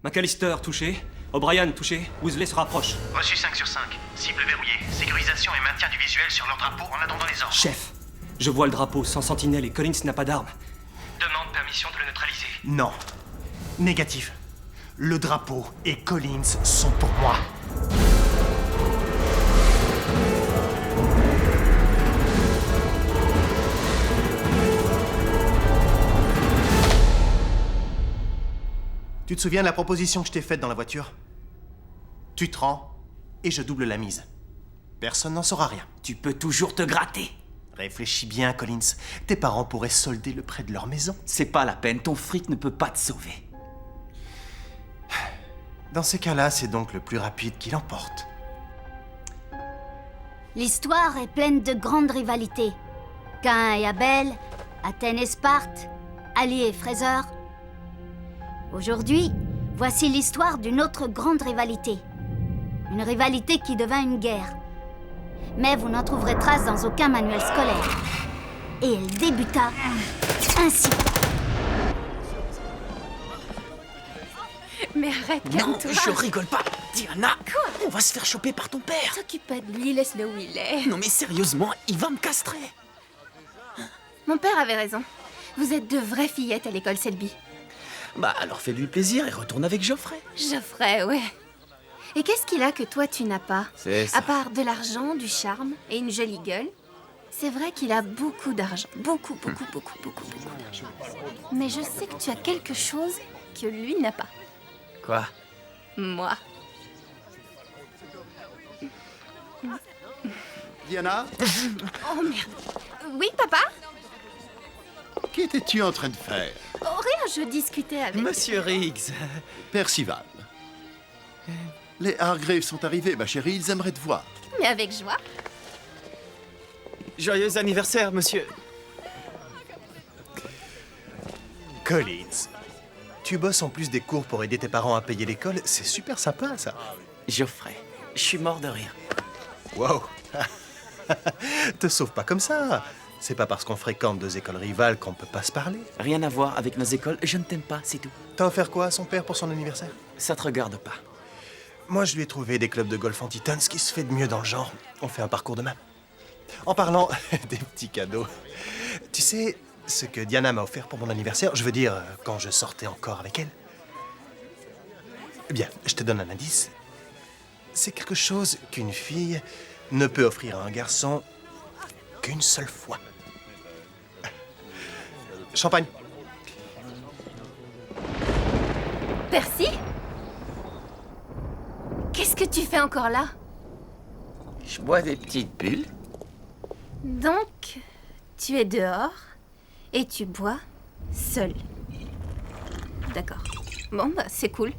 McAllister, touché. O'Brien, touché. Weasley se rapproche. Reçu 5 sur 5. Cible verrouillée. Sécurisation et maintien du visuel sur leur drapeau en attendant les ordres. Chef, je vois le drapeau sans sentinelle et Collins n'a pas d'arme. Demande permission de le neutraliser. Non. Négatif. Le drapeau et Collins sont pour moi. Tu te souviens de la proposition que je t'ai faite dans la voiture? Tu te rends et je double la mise. Personne n'en saura rien. Tu peux toujours te gratter. Réfléchis bien, Collins. Tes parents pourraient solder le prêt de leur maison. C'est pas la peine, ton fric ne peut pas te sauver. Dans ces cas-là, c'est donc le plus rapide qui l'emporte. L'histoire est pleine de grandes rivalités. Caïn et Abel, Athènes et Sparte, Ali et Fraser. Aujourd'hui, voici l'histoire d'une autre grande rivalité. Une rivalité qui devint une guerre. Mais vous n'en trouverez trace dans aucun manuel scolaire. Et elle débuta ainsi. Mais arrête, Non, calme-toi. je rigole pas. Diana, Quoi? on va se faire choper par ton père. S'occupe pas de lui, laisse-le où il est. Non mais sérieusement, il va me castrer. Mon père avait raison. Vous êtes de vraies fillettes à l'école Selby. Bah alors fais-lui plaisir et retourne avec Geoffrey. Geoffrey, ouais. Et qu'est-ce qu'il a que toi tu n'as pas? C'est ça. À part de l'argent, du charme et une jolie gueule. C'est vrai qu'il a beaucoup d'argent. Beaucoup d'argent. Mais je sais que tu as quelque chose que lui n'a pas. Quoi? Moi. Diana, Oh merde. Oui, papa? qu'étais-tu en train de faire? Oh, rien, je discutais avec... Monsieur Riggs. Percival. Les Hargraves sont arrivés, ma chérie, ils aimeraient te voir. Mais avec joie. Joyeux anniversaire, monsieur. Collins, tu bosses en plus des cours pour aider tes parents à payer l'école, c'est super sympa, ça. Geoffrey, je suis mort de rire. Wow. Te sauve pas comme ça. C'est pas parce qu'on fréquente deux écoles rivales qu'on peut pas se parler. Rien à voir avec nos écoles, je ne t'aime pas, c'est tout. T'as offert quoi à son père pour son anniversaire? Ça te regarde pas. Moi, je lui ai trouvé des clubs de golf anti-tons, ce qui se fait de mieux dans le genre. On fait un parcours demain. En parlant des petits cadeaux, tu sais ce que Diana m'a offert pour mon anniversaire? Je veux dire, quand je sortais encore avec elle. Eh bien, je te donne un indice. C'est quelque chose qu'une fille ne peut offrir à un garçon qu'une seule fois. Champagne. Percy? Qu'est-ce que tu fais encore là? Je bois des petites bulles. Donc, tu es dehors et tu bois seul. D'accord. Bon, bah, c'est cool.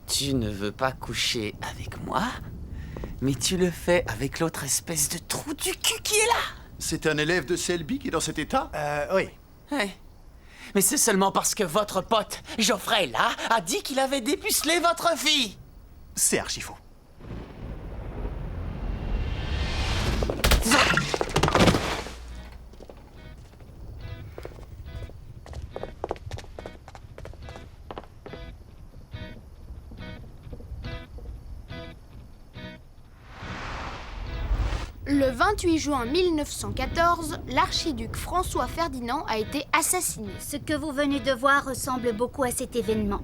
Tu ne veux pas coucher avec moi, mais tu le fais avec l'autre espèce de trou du cul qui est là. C'est un élève de Selby qui est dans cet état? Oui. Ouais. Mais c'est seulement parce que votre pote, Geoffrey, là, a dit qu'il avait dépucelé votre fille. C'est archi faux. Le 28 juin 1914, l'archiduc François Ferdinand a été assassiné. Ce que vous venez de voir ressemble beaucoup à cet événement.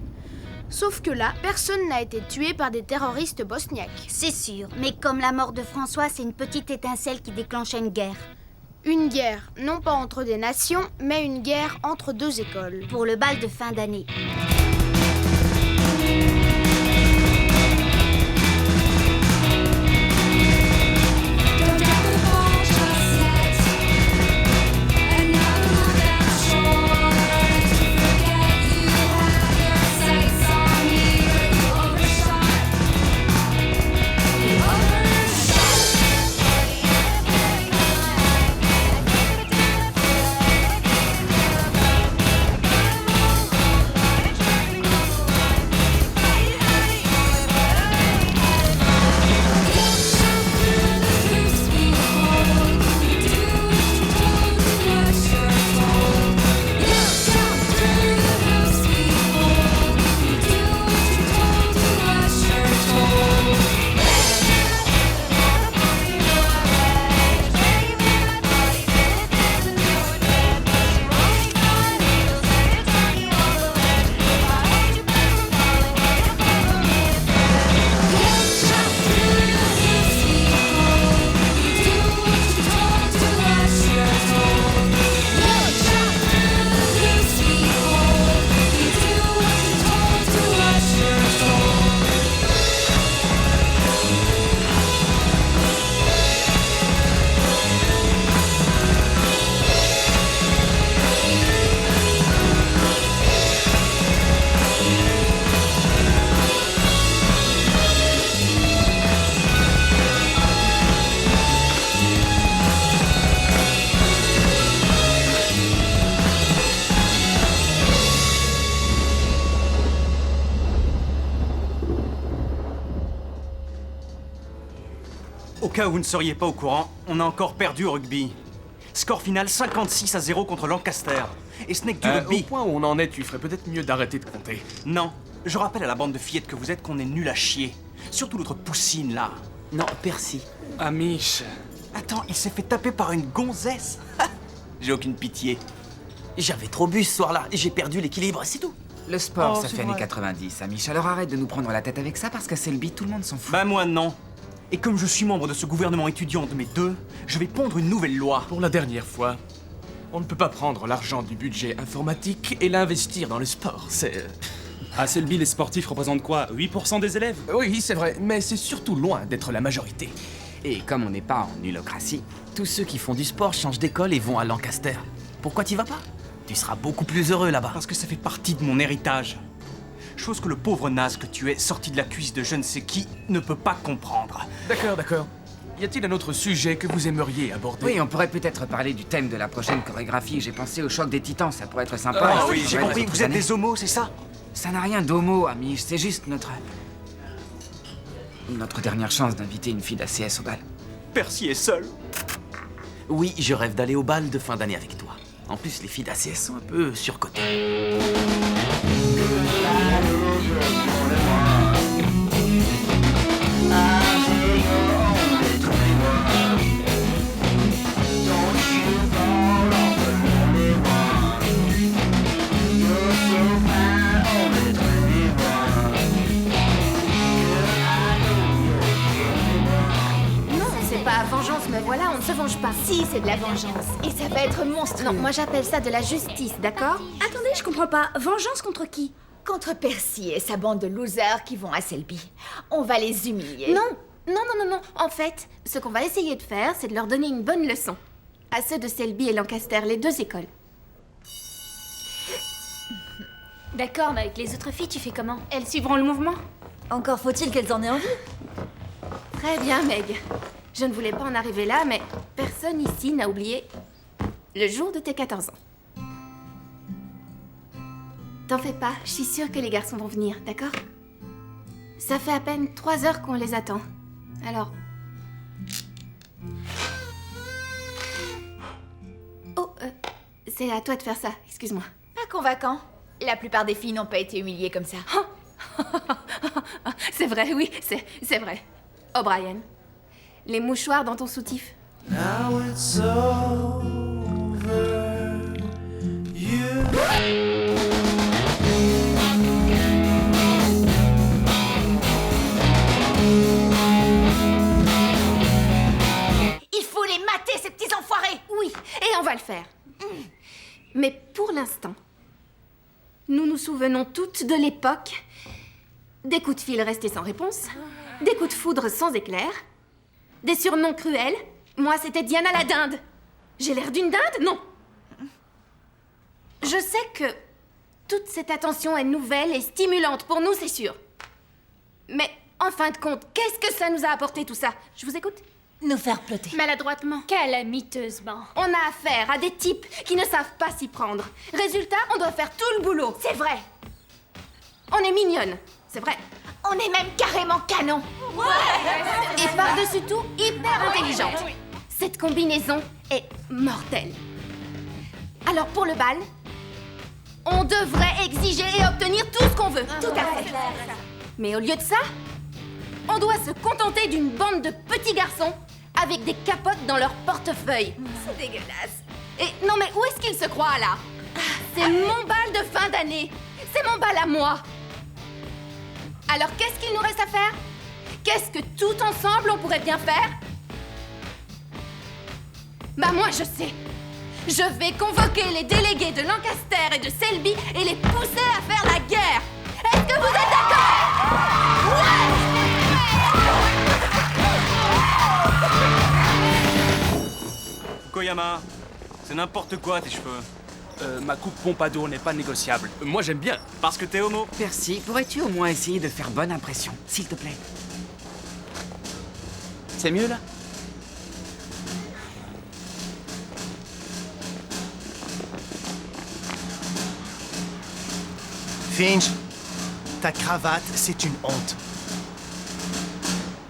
Sauf que là, personne n'a été tué par des terroristes bosniaques. C'est sûr, mais comme la mort de François, c'est une petite étincelle qui déclencha une guerre. Une guerre, non pas entre des nations, mais une guerre entre deux écoles. Pour le bal de fin d'année. Au cas où vous ne seriez pas au courant, on a encore perdu au rugby. Score final 56-0 contre Lancaster. Et ce n'est que du Au rugby. point où on en est, tu ferais peut-être mieux d'arrêter de compter. Non, je rappelle à la bande de fillettes que vous êtes qu'on est nul à chier. Surtout l'autre poussine, là. Non, Percy. Amiche. Attends, il s'est fait taper par une gonzesse. J'ai aucune pitié. J'avais trop bu ce soir-là et j'ai perdu l'équilibre, c'est tout. Le sport, Oh, ça c'est fait vrai. années 90, Amiche. Alors arrête de nous prendre la tête avec ça parce qu'à Selby, tout le monde s'en fout. Bah moi non. Et comme je suis membre de ce gouvernement étudiant de mes deux, je vais pondre une nouvelle loi. Pour la dernière fois, on ne peut pas prendre l'argent du budget informatique et l'investir dans le sport. C'est... À Selby, les sportifs représentent quoi? 8% des élèves? Oui, c'est vrai, mais c'est surtout loin d'être la majorité. Et comme on n'est pas en ulocratie, Tous ceux qui font du sport changent d'école et vont à Lancaster. Pourquoi t'y vas pas? Tu seras beaucoup plus heureux là-bas. Parce que ça fait partie de mon héritage. Chose que le pauvre naze que tu es, sorti de la cuisse de je ne sais qui, ne peut pas comprendre. D'accord, d'accord. Y a-t-il un autre sujet que vous aimeriez aborder? oui, on pourrait peut-être parler du thème de la prochaine chorégraphie. J'ai pensé au choc des titans, ça pourrait être sympa. Ah Et oui, ça j'ai pourrait compris, être vous autres êtes années. des homos, c'est ça? Ça n'a rien d'homo, Amiche, c'est juste notre dernière chance d'inviter une fille d'ACS au bal. Percy est seul. Oui, je rêve d'aller au bal de fin d'année avec toi. En plus, les filles d'ACS sont un peu surcotées. Non, c'est pas vengeance, me voilà, on ne se venge pas. Si, c'est de la vengeance. Et ça va être monstrueux. Non, moi j'appelle ça de la justice, d'accord? Attendez, je comprends pas. Vengeance contre qui? Contre Percy et sa bande de losers qui vont à Selby. On va les humilier. Non, non, non, non, non. En fait, ce qu'on va essayer de faire, c'est de leur donner une bonne leçon. À ceux de Selby et Lancaster, les deux écoles. D'accord, mais avec les autres filles, tu fais comment? Elles suivront le mouvement. Encore faut-il qu'elles en aient envie. Très bien, Meg. Je ne voulais pas en arriver là, mais personne ici n'a oublié le jour de tes 14 ans. T'en fais pas, je suis sûre que les garçons vont venir, d'accord? Ça fait à peine 3 heures qu'on les attend. Alors... Oh, c'est à toi de faire ça, excuse-moi. Pas convaincant. La plupart des filles n'ont pas été humiliées comme ça. C'est vrai, oui, c'est vrai. O'Brien, les mouchoirs dans ton soutif. Il faut les mater, ces petits enfoirés! Oui, et on va le faire. Mais pour l'instant, nous nous souvenons toutes de l'époque des coups de fil restés sans réponse, des coups de foudre sans éclair, des surnoms cruels. Moi, c'était Diana la dinde. J'ai l'air d'une dinde? Non. Je sais que toute cette attention est nouvelle et stimulante pour nous, c'est sûr. Mais en fin de compte, qu'est-ce que ça nous a apporté tout ça? Je vous écoute? Nous faire plotter. Maladroitement. Calamiteusement. On a affaire à des types qui ne savent pas s'y prendre. Résultat, on doit faire tout le boulot. C'est vrai. On est mignonne, c'est vrai. On est même carrément canon. Et par-dessus tout, hyper intelligente. Cette combinaison est mortelle. Alors pour le bal, on devrait exiger et obtenir tout ce qu'on veut. Tout à fait. Mais au lieu de ça, on doit se contenter d'une bande de petits garçons avec des capotes dans leur portefeuille. C'est dégueulasse. Et non mais où est-ce qu'ils se croient là? C'est mon bal de fin d'année. C'est mon bal à moi. Alors qu'est-ce qu'il nous reste à faire? Qu'est-ce que tout ensemble on pourrait bien faire? Bah moi je sais. Je vais convoquer les délégués de Lancaster et de Selby et les pousser à faire la guerre. Est-ce que vous êtes d'accord? Koyama, c'est n'importe quoi tes cheveux. Ma coupe Pompadour n'est pas négociable. Moi, j'aime bien. Parce que t'es homo. Percy, pourrais-tu au moins essayer de faire bonne impression, s'il te plaît? C'est mieux là? Finch, ta cravate, c'est une honte.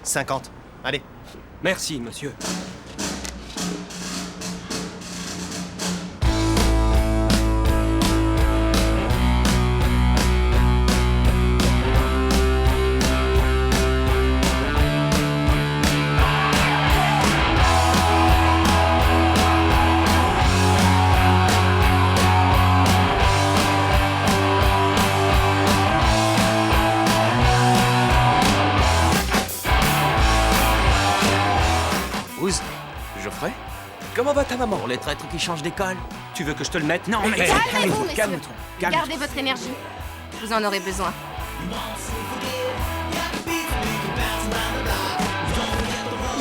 50. Allez. Merci, monsieur. Geoffrey? Comment va ta maman? Pour les traîtres qui changent d'école. Tu veux que je te le mette? Non, mais... Calmez-vous, monsieur. calme-toi. Gardez votre énergie. Vous en aurez besoin.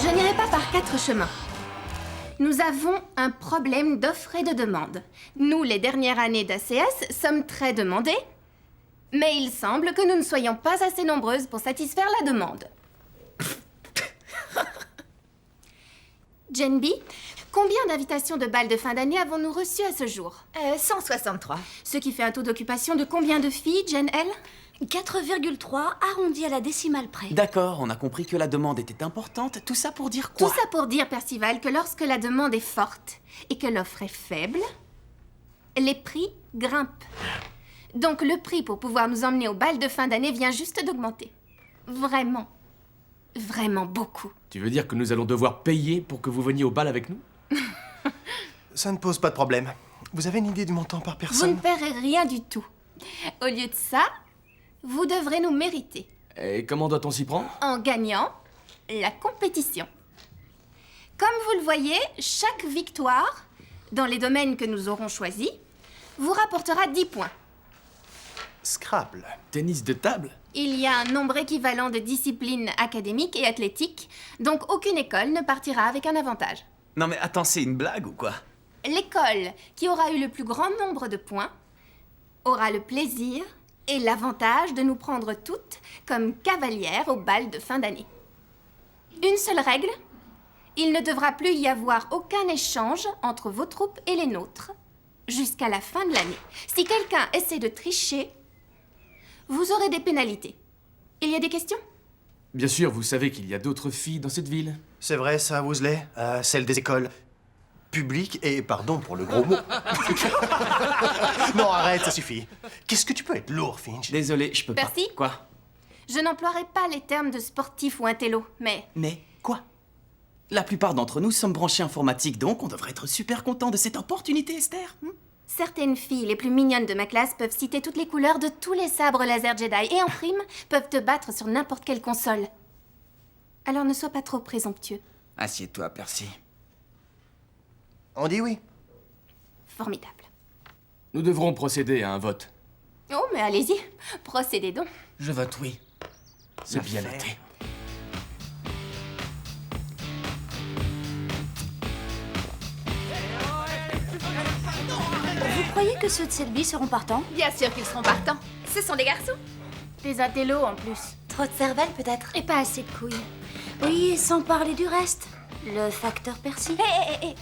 Je n'irai pas par 4 chemins. Nous avons un problème d'offre et de demande. Nous, les dernières années d'ACS, sommes très demandés, mais il semble que nous ne soyons pas assez nombreuses pour satisfaire la demande. Jen B, combien d'invitations de bal de fin d'année avons-nous reçues à ce jour? 163. Ce qui fait un taux d'occupation de combien de filles, Jen L? 4,3 arrondi à la décimale près. D'accord, on a compris que la demande était importante. Tout ça pour dire quoi? Tout ça pour dire, Percival, que lorsque la demande est forte et que l'offre est faible, les prix grimpent. Donc le prix pour pouvoir nous emmener au bal de fin d'année vient juste d'augmenter. Vraiment. Vraiment beaucoup. Tu veux dire que nous allons devoir payer pour que vous veniez au bal avec nous? Ça ne pose pas de problème. Vous avez une idée du montant par Vous personne? ne paierez rien du tout. Au lieu de ça, vous devrez nous mériter Et comment doit-on s'y prendre? en gagnant la compétition. Comme vous le voyez, chaque victoire, dans les domaines que nous aurons choisis, vous rapportera 10 points. Scrabble. Tennis de table? Il y a un nombre équivalent de disciplines académiques et athlétiques, donc aucune école ne partira avec un avantage. Non mais attends, c'est une blague ou quoi? L'école qui aura eu le plus grand nombre de points aura le plaisir et l'avantage de nous prendre toutes comme cavalières au bal de fin d'année. Une seule règle, il ne devra plus y avoir aucun échange entre vos troupes et les nôtres jusqu'à la fin de l'année. Si quelqu'un essaie de tricher, vous aurez des pénalités. Il y a des questions? Bien sûr, vous savez qu'il y a d'autres filles dans cette ville. C'est vrai ça, Woosley? Celle des écoles publiques et, pardon pour le gros mot. Non, arrête, ça suffit. Qu'est-ce que tu peux être lourd, Finch? Désolé, je peux Percy? pas. Quoi? Je n'emploierai pas les termes de sportif ou intello, mais Mais quoi? La plupart d'entre nous sommes branchés informatique, donc on devrait être super contents de cette opportunité, Esther. certaines filles les plus mignonnes de ma classe peuvent citer toutes les couleurs de tous les sabres laser Jedi et en prime peuvent te battre sur n'importe quelle console. Alors ne sois pas trop présomptueux. Assieds-toi, Percy. On dit oui. Formidable. Nous devrons procéder à un vote. Oh, mais allez-y, procédez donc. Je vote oui. C'est bien noté. Vous croyez que ceux de Selby seront partants? Bien sûr qu'ils seront partants. Ce sont des garçons. Des intellos en plus. Trop de cervelle peut-être? Et pas assez de couilles. Oui, et sans parler du reste. Le facteur Percy. Hé,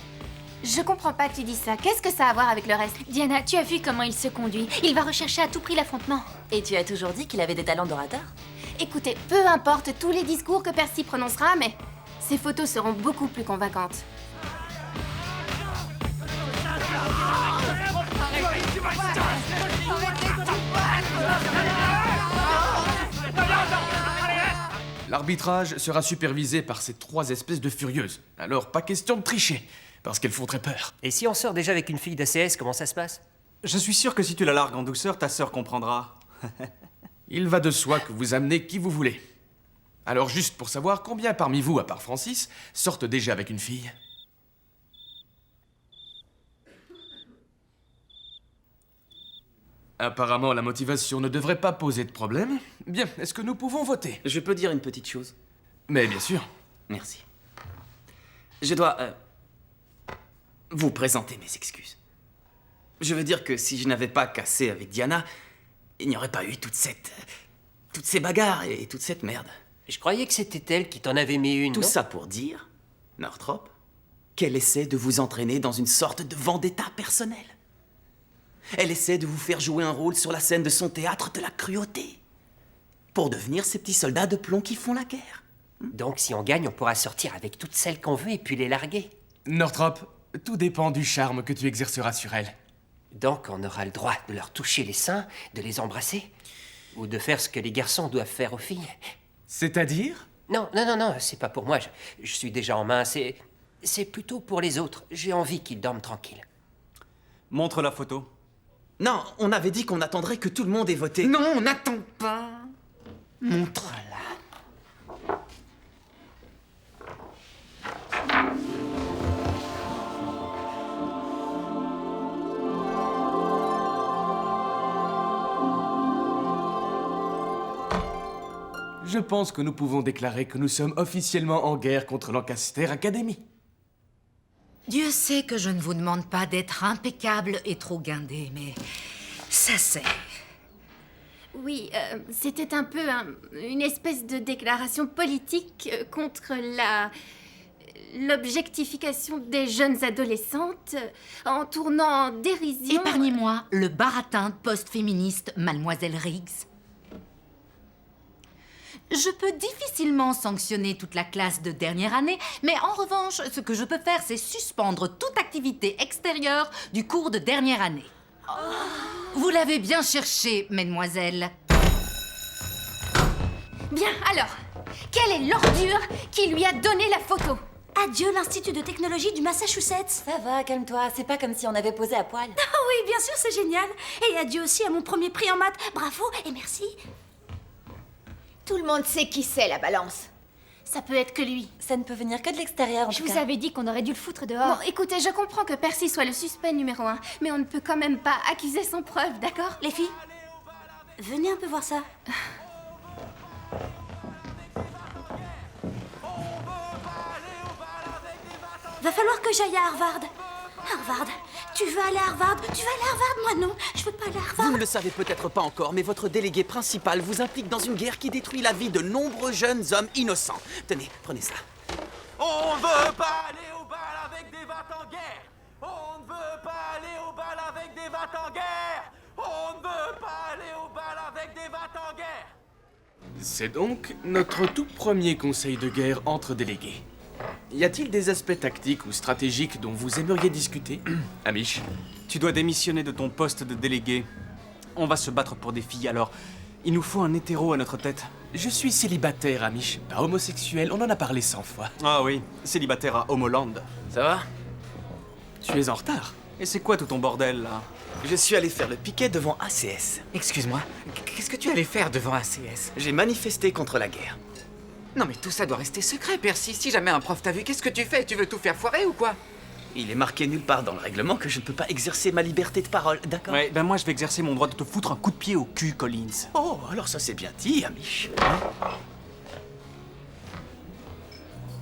je comprends pas que tu dis ça. Qu'est-ce que ça a à voir avec le reste? Diana, tu as vu comment il se conduit. Il va rechercher à tout prix l'affrontement. Et tu as toujours dit qu'il avait des talents d'orateur? Écoutez, peu importe tous les discours que Percy prononcera, mais ses photos seront beaucoup plus convaincantes. L'arbitrage sera supervisé par ces 3 espèces de furieuses. Alors, pas question de tricher, parce qu'elles font très peur. Et si on sort déjà avec une fille d'ACS, comment ça se passe? Je suis sûr que si tu la largues en douceur, ta sœur comprendra. Il va de soi que vous amenez qui vous voulez. Alors, juste pour savoir, combien parmi vous, à part Francis, sortent déjà avec une fille? Apparemment, la motivation ne devrait pas poser de problème. Bien, est-ce que nous pouvons voter? Je peux dire une petite chose? Mais bien sûr. Merci. Je dois vous présenter mes excuses. Je veux dire que si je n'avais pas cassé avec Diana, il n'y aurait pas eu toutes ces bagarres et toute cette merde. Je croyais que c'était elle qui t'en avait mis une, Tout non? ça pour dire, Northrop, qu'elle essaie de vous entraîner dans une sorte de vendetta personnelle. Elle essaie de vous faire jouer un rôle sur la scène de son théâtre de la cruauté, pour devenir ces petits soldats de plomb qui font la guerre. Donc si on gagne, on pourra sortir avec toutes celles qu'on veut et puis les larguer. Northrop, tout dépend du charme que tu exerceras sur elles. Donc on aura le droit de leur toucher les seins, de les embrasser, ou de faire ce que les garçons doivent faire aux filles. C'est-à-dire? Non, c'est pas pour moi, je suis déjà en main, c'est plutôt pour les autres. J'ai envie qu'ils dorment tranquilles. Montre la photo. Non, on avait dit qu'on attendrait que tout le monde ait voté. Non, on n'attend pas. Montre-la. Je pense que nous pouvons déclarer que nous sommes officiellement en guerre contre Lancaster Academy. Dieu sait que je ne vous demande pas d'être impeccable et trop guindé, mais ça c'est... Oui, c'était un peu une espèce de déclaration politique contre l'objectification des jeunes adolescentes en tournant en dérision... Épargnez-moi le baratin post-féministe Mademoiselle Riggs. Je peux difficilement sanctionner toute la classe de dernière année, mais en revanche, ce que je peux faire, c'est suspendre toute activité extérieure du cours de dernière année. Vous l'avez bien cherché, mesdemoiselles. Bien, alors, quelle est l'ordure qui lui a donné la photo? Adieu l'Institut de technologie du Massachusetts. Ça va, calme-toi, c'est pas comme si on avait posé à poil. Ah oui, bien sûr, c'est génial. Et adieu aussi à mon premier prix en maths. Bravo et merci. Tout le monde sait qui c'est, la balance. Ça peut être que lui. Ça ne peut venir que de l'extérieur, en Je tout vous cas. avais dit qu'on aurait dû le foutre dehors. Bon, écoutez, je comprends que Percy soit le suspect numéro 1, mais on ne peut quand même pas accuser sans preuve, d'accord? Les filles, venez un peu voir ça. Va falloir que j'aille à Harvard. Harvard, tu veux aller à Harvard? Tu veux aller à Harvard? Moi non, je veux pas aller à Harvard. Vous ne le savez peut-être pas encore, mais votre délégué principal vous implique dans une guerre qui détruit la vie de nombreux jeunes hommes innocents. Tenez, prenez ça. On ne veut pas aller au bal avec des vates en guerre. On ne veut pas aller au bal avec des vates en guerre. On ne veut pas aller au bal avec des vates en guerre. C'est donc notre tout premier conseil de guerre entre délégués. Y a-t-il des aspects tactiques ou stratégiques dont vous aimeriez discuter, Amish? Tu dois démissionner de ton poste de délégué. On va se battre pour des filles, alors il nous faut un hétéro à notre tête. Je suis célibataire, Amish, pas homosexuel, on en a parlé 100 fois. Ah oui, célibataire à Homeland. Ça va? Tu es en retard. Et c'est quoi tout ton bordel, là? Je suis allé faire le piquet devant ACS. Excuse-moi, qu'est-ce que tu allais faire devant ACS? J'ai manifesté contre la guerre. Non mais tout ça doit rester secret, Percy. Si jamais un prof t'a vu, qu'est-ce que tu fais? Tu veux tout faire foirer ou quoi? Il est marqué nulle part dans le règlement que je ne peux pas exercer ma liberté de parole, d'accord? Ouais, ben moi je vais exercer mon droit de te foutre un coup de pied au cul, Collins. Oh, alors ça c'est bien dit, Amish.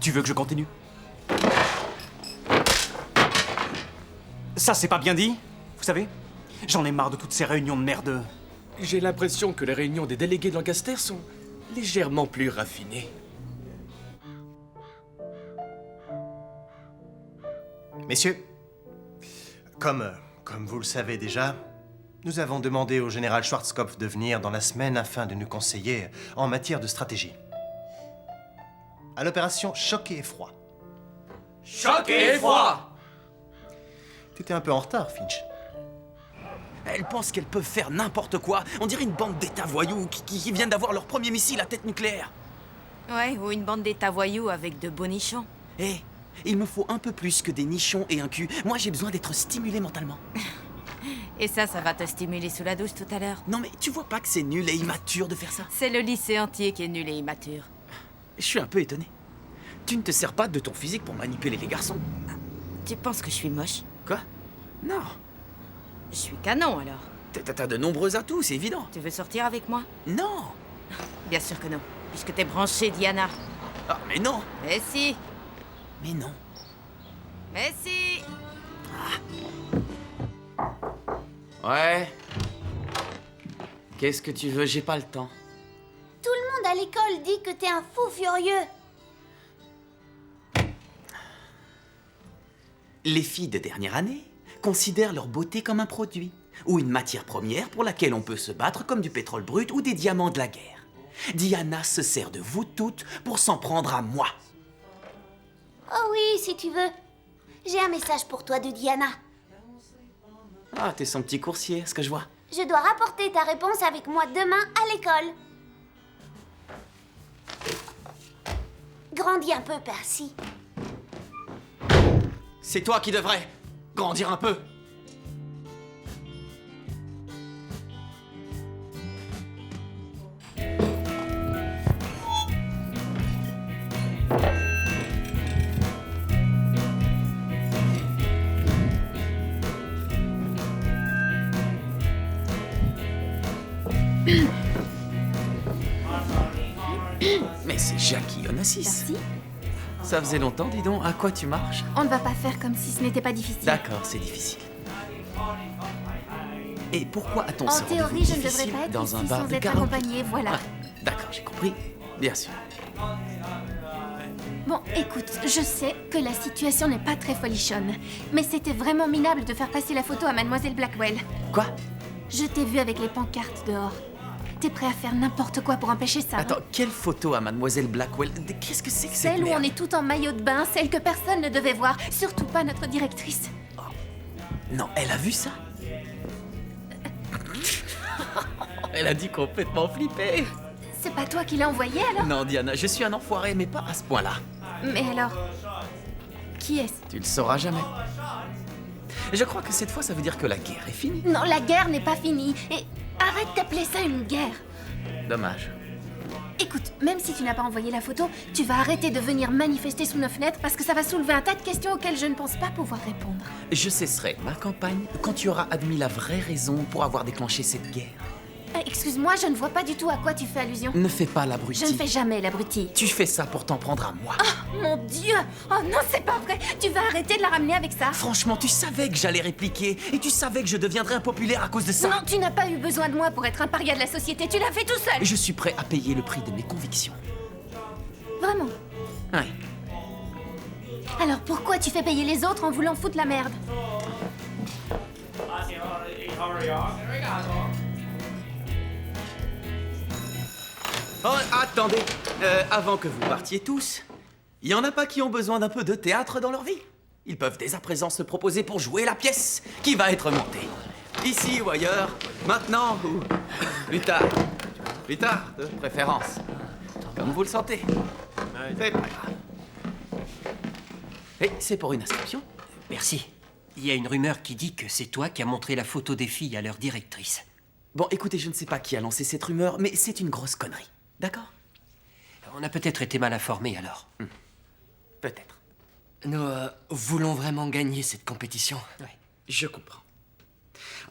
Tu veux que je continue? Ça c'est pas bien dit? Vous savez, j'en ai marre de toutes ces réunions de merde. J'ai l'impression que les réunions des délégués de Lancaster sont légèrement plus raffinées. Messieurs, comme vous le savez déjà, nous avons demandé au général Schwarzkopf de venir dans la semaine afin de nous conseiller en matière de stratégie. À l'opération Choc et Effroi. Choc et effroi! T'étais un peu en retard, Finch. Elles pensent qu'elles peuvent faire n'importe quoi. On dirait une bande d'états voyous qui viennent d'avoir leur premier missile à tête nucléaire. Ouais, ou une bande d'états voyous avec de beaux nichons. Hé, il me faut un peu plus que des nichons et un cul. Moi, j'ai besoin d'être stimulé mentalement. Et ça va te stimuler sous la douche tout à l'heure. Non mais tu vois pas que c'est nul et immature de faire ça? C'est le lycée entier qui est nul et immature. Je suis un peu étonné. Tu ne te sers pas de ton physique pour manipuler les garçons? Tu penses que je suis moche? Quoi? Non. Je suis canon alors. T'as de nombreux atouts, c'est évident. Tu veux sortir avec moi? Non. Bien sûr que non, puisque t'es branché, Diana. Ah, mais non. Mais si. Mais non. Mais si. Ouais. Qu'est-ce que tu veux? J'ai pas le temps. Tout le monde à l'école dit que t'es un fou furieux. Les filles de dernière année considèrent leur beauté comme un produit ou une matière première pour laquelle on peut se battre comme du pétrole brut ou des diamants de la guerre. Diana se sert de vous toutes pour s'en prendre à moi. Oh oui, si tu veux. J'ai un message pour toi de Diana. Ah, t'es son petit coursier, est-ce que je vois? Je dois rapporter ta réponse avec moi demain à l'école. Grandis un peu, Percy. C'est toi qui devrais grandir un peu. Mais c'est Jackie Onassis. Merci. Ça faisait longtemps, dis donc. À quoi tu marches? On ne va pas faire comme si ce n'était pas difficile. D'accord, c'est difficile. Et pourquoi a-t-on En ce théorie, rendez-vous je ne devrais difficile pas être dans un ici bar sans de être karaoké? accompagnée, voilà. Ah, d'accord, j'ai compris. Bien sûr. Bon, écoute, je sais que la situation n'est pas très folichonne, mais c'était vraiment minable de faire passer la photo à Mademoiselle Blackwell. Quoi? Je t'ai vu avec les pancartes dehors. T'es prêt à faire n'importe quoi pour empêcher ça? Attends, quelle photo à Mademoiselle Blackwell? Qu'est-ce que c'est que cette Celle où merde? on est tout en maillot de bain, celle que personne ne devait voir, surtout pas notre directrice. Non, elle a vu ça? Elle a dû complètement flipper. C'est pas toi qui l'as envoyée alors? Non, Diana, je suis un enfoiré, mais pas à ce point-là. Mais alors, qui est-ce? Tu le sauras jamais. Je crois que cette fois, ça veut dire que la guerre est finie. Non, la guerre n'est pas finie. Et arrête d'appeler ça une guerre. Dommage. Écoute, même si tu n'as pas envoyé la photo, tu vas arrêter de venir manifester sous nos fenêtres parce que ça va soulever un tas de questions auxquelles je ne pense pas pouvoir répondre. Je cesserai ma campagne quand tu auras admis la vraie raison pour avoir déclenché cette guerre. Excuse-moi, je ne vois pas du tout à quoi tu fais allusion. Ne fais pas l'abruti. Je ne fais jamais l'abruti. Tu fais ça pour t'en prendre à moi. Oh, mon Dieu! Oh non, c'est pas vrai! Tu vas arrêter de la ramener avec ça? Franchement, tu savais que j'allais répliquer et tu savais que je deviendrais impopulaire à cause de ça. Non, tu n'as pas eu besoin de moi pour être un paria de la société. Tu l'as fait tout seul. Je suis prêt à payer le prix de mes convictions. Vraiment? Oui. Alors pourquoi tu fais payer les autres en voulant foutre la merde? Oh, attendez, avant que vous partiez tous, il y en a pas qui ont besoin d'un peu de théâtre dans leur vie? Ils peuvent dès à présent se proposer pour jouer la pièce qui va être montée. Ici ou ailleurs, maintenant ou plus tard. Plus tard, de préférence. Comme vous le sentez. C'est pas grave. Et c'est pour une inscription? Merci. Il y a une rumeur qui dit que c'est toi qui as montré la photo des filles à leur directrice. Bon, écoutez, je ne sais pas qui a lancé cette rumeur, mais c'est une grosse connerie. D'accord? On a peut-être été mal informés alors. Peut-être. Nous voulons vraiment gagner cette compétition. Oui, je comprends.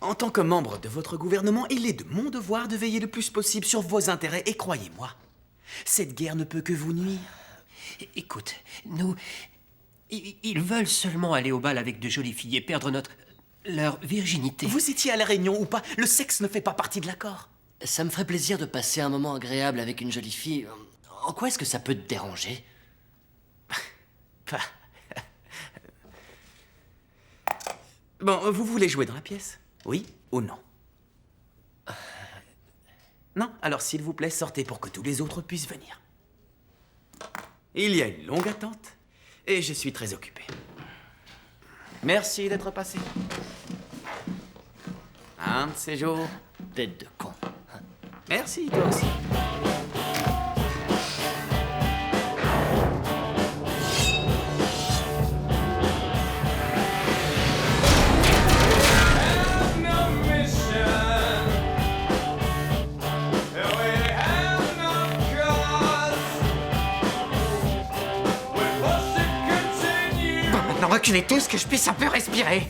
En tant que membre de votre gouvernement, il est de mon devoir de veiller le plus possible sur vos intérêts. Et croyez-moi, cette guerre ne peut que vous nuire. Écoute, nous... Ils veulent seulement aller au bal avec de jolies filles et perdre leur virginité. Vous étiez à la réunion ou pas, le sexe ne fait pas partie de l'accord. Ça me ferait plaisir de passer un moment agréable avec une jolie fille. En quoi est-ce que ça peut te déranger? Bon, vous voulez jouer dans la pièce? Oui ou non? Non? Alors s'il vous plaît, sortez pour que tous les autres puissent venir. Il y a une longue attente et je suis très occupé. Merci d'être passé. Un de ces jours. Tête de con. Merci, toi aussi. Maintenant, reculez tous que je puisse un peu respirer.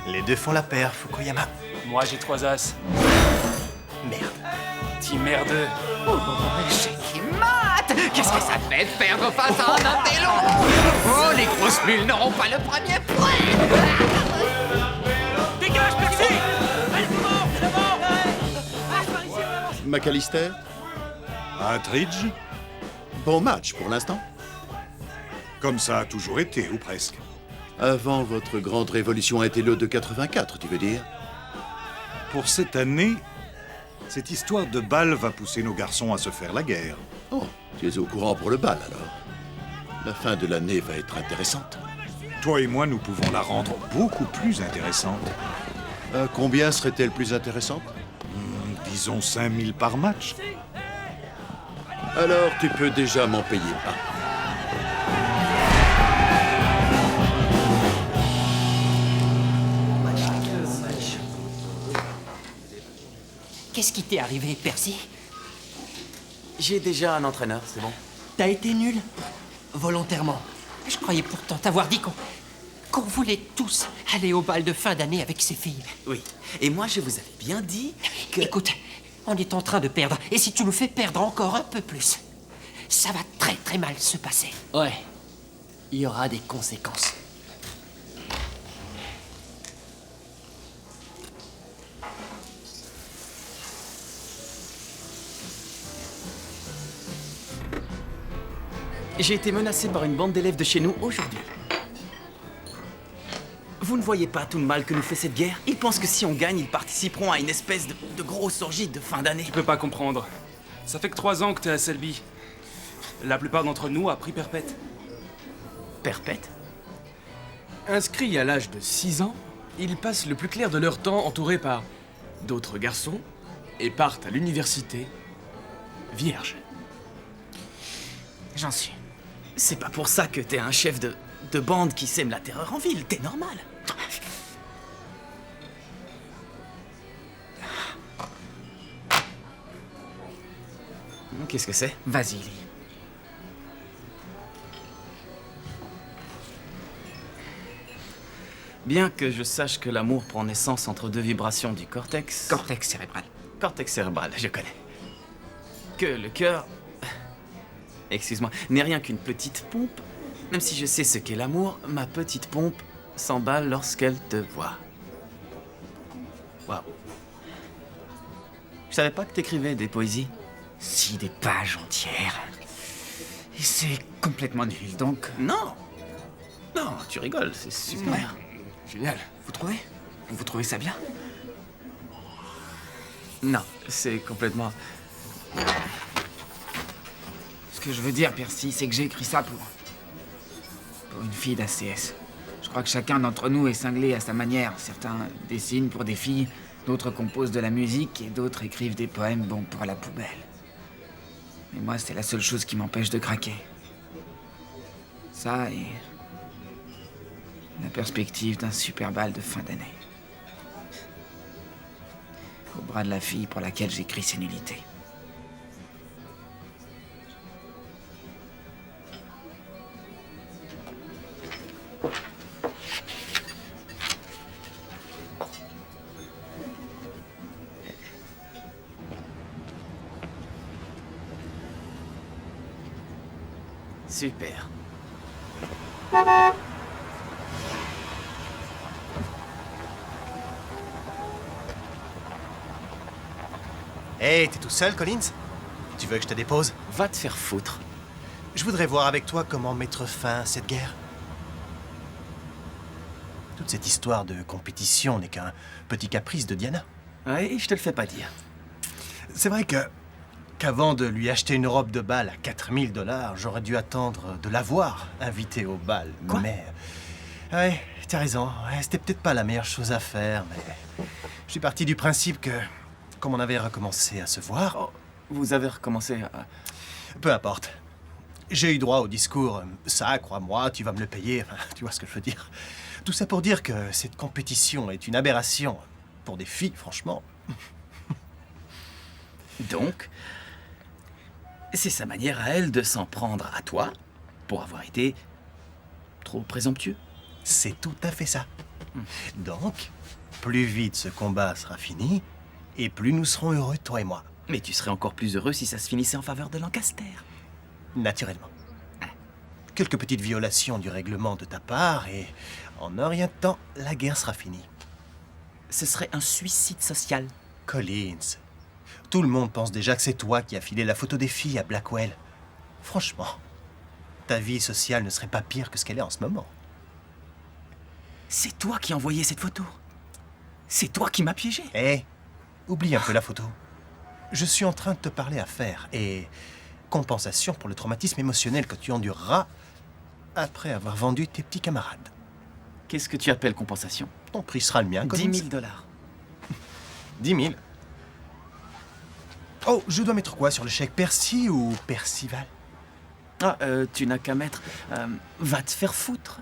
Les deux font la paire, Fukuyama. Moi, j'ai 3 as. Merde. Petit merdeux. Oh, j'ai mat! Qu'est-ce que ça fait de perdre face à un intello? Oh, les grosses mules n'auront pas le premier point! Dégage, Percy! McAllister? Attridge? Bon match pour l'instant. Comme ça a toujours été, ou presque. Avant votre grande révolution intello de 84, tu veux dire? Pour cette année, cette histoire de bal va pousser nos garçons à se faire la guerre. Oh, tu es au courant pour le bal, alors. La fin de l'année va être intéressante. Toi et moi, nous pouvons la rendre beaucoup plus intéressante. Combien serait-elle plus intéressante? Disons 5000 par match. Alors, tu peux déjà m'en payer un. Qu'est-ce qui t'est arrivé, Percy? J'ai déjà un entraîneur, c'est bon. T'as été nul? Volontairement. Je croyais pourtant t'avoir dit qu'on voulait tous aller au bal de fin d'année avec ces filles. Oui. Et moi, je vous avais bien dit que... Écoute, on est en train de perdre. Et si tu nous fais perdre encore un peu plus, ça va très très mal se passer. Ouais. Il y aura des conséquences. J'ai été menacé par une bande d'élèves de chez nous aujourd'hui. Vous ne voyez pas tout le mal que nous fait cette guerre? Ils pensent que si on gagne, ils participeront à une espèce de grosse orgie de fin d'année. Je peux pas comprendre. Ça fait que 3 ans que t'es à Selby. La plupart d'entre nous a pris perpète. Perpète? Inscrits à l'âge de 6 ans, ils passent le plus clair de leur temps entourés par d'autres garçons et partent à l'université vierges. J'en suis. C'est pas pour ça que t'es un chef de bande qui sème la terreur en ville. T'es normal. Qu'est-ce que c'est? Vas-y, lis. Bien que je sache que l'amour prend naissance entre 2 vibrations du cortex... Cortex cérébral. Cortex cérébral, je connais. Que le cœur... Excuse-moi, n'est rien qu'une petite pompe. Même si je sais ce qu'est l'amour, ma petite pompe s'emballe lorsqu'elle te voit. Waouh. Je savais pas que t'écrivais des poésies. Si, des pages entières. Et c'est complètement nul, donc... Non. Non, tu rigoles, c'est super. Ouais. Génial. Vous trouvez ça bien? Non, c'est complètement... Ce que je veux dire, Percy, c'est que j'ai écrit ça pour une fille d'ACS. Je crois que chacun d'entre nous est cinglé à sa manière. Certains dessinent pour des filles, d'autres composent de la musique et d'autres écrivent des poèmes bons pour la poubelle. Mais moi, c'est la seule chose qui m'empêche de craquer. Ça et la perspective d'un super bal de fin d'année. Au bras de la fille pour laquelle j'écris ces nullités. Super. Hey, t'es tout seul, Collins? Tu veux que je te dépose? Va te faire foutre. Je voudrais voir avec toi comment mettre fin à cette guerre. Toute cette histoire de compétition n'est qu'un petit caprice de Diana. Oui, je te le fais pas dire. C'est vrai qu'avant de lui acheter une robe de bal à 4000 $, j'aurais dû attendre de l'avoir invitée au bal. Quoi? Mais... Ouais, t'as raison. Ouais, c'était peut-être pas la meilleure chose à faire, mais... Je suis parti du principe que, comme on avait recommencé à se voir... Oh, vous avez recommencé à... Peu importe. J'ai eu droit au discours « Ça, crois-moi, tu vas me le payer. » Enfin, tu vois ce que je veux dire. Tout ça pour dire que cette compétition est une aberration. Pour des filles, franchement. Donc, c'est sa manière à elle de s'en prendre à toi pour avoir été trop présomptueux. C'est tout à fait ça. Donc, plus vite ce combat sera fini, et plus nous serons heureux, toi et moi. Mais tu serais encore plus heureux si ça se finissait en faveur de Lancaster. Naturellement. Quelques petites violations du règlement de ta part, et en un rien de temps, la guerre sera finie. Ce serait un suicide social. Collins, tout le monde pense déjà que c'est toi qui as filé la photo des filles à Blackwell. Franchement, ta vie sociale ne serait pas pire que ce qu'elle est en ce moment. C'est toi qui as envoyé cette photo. C'est toi qui m'as piégé. Hé, oublie un peu la photo. Je suis en train de te parler affaires et compensation pour le traumatisme émotionnel que tu endureras après avoir vendu tes petits camarades. Qu'est-ce que tu appelles compensation? Ton prix sera le mien, Collins. 10 000 $. 10 000. Oh, je dois mettre quoi sur le chèque? Percy ou Percival? Ah, tu n'as qu'à mettre... va te faire foutre.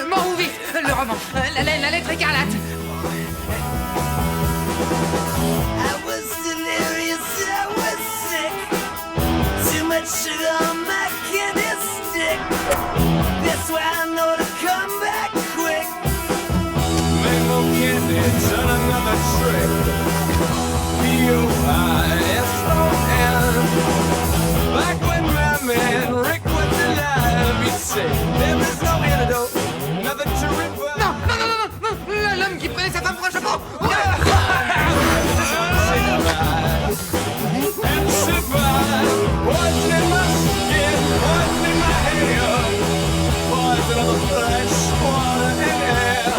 Movie, le roman, la lettre écarlate. I was delirious, I was sick. Too much sugar on my candy stick. That's why I know to come back quick. Mango candy, turn another trick. B-O-I-S-O-N. Back when my man Rick was alive, he'd say, there is no antidote, nothing to revive. Non, l'homme qui prenait sa femme pour un chapeau. And survive. Poison in my skin, poison in my hair, poison of the flesh, water and air.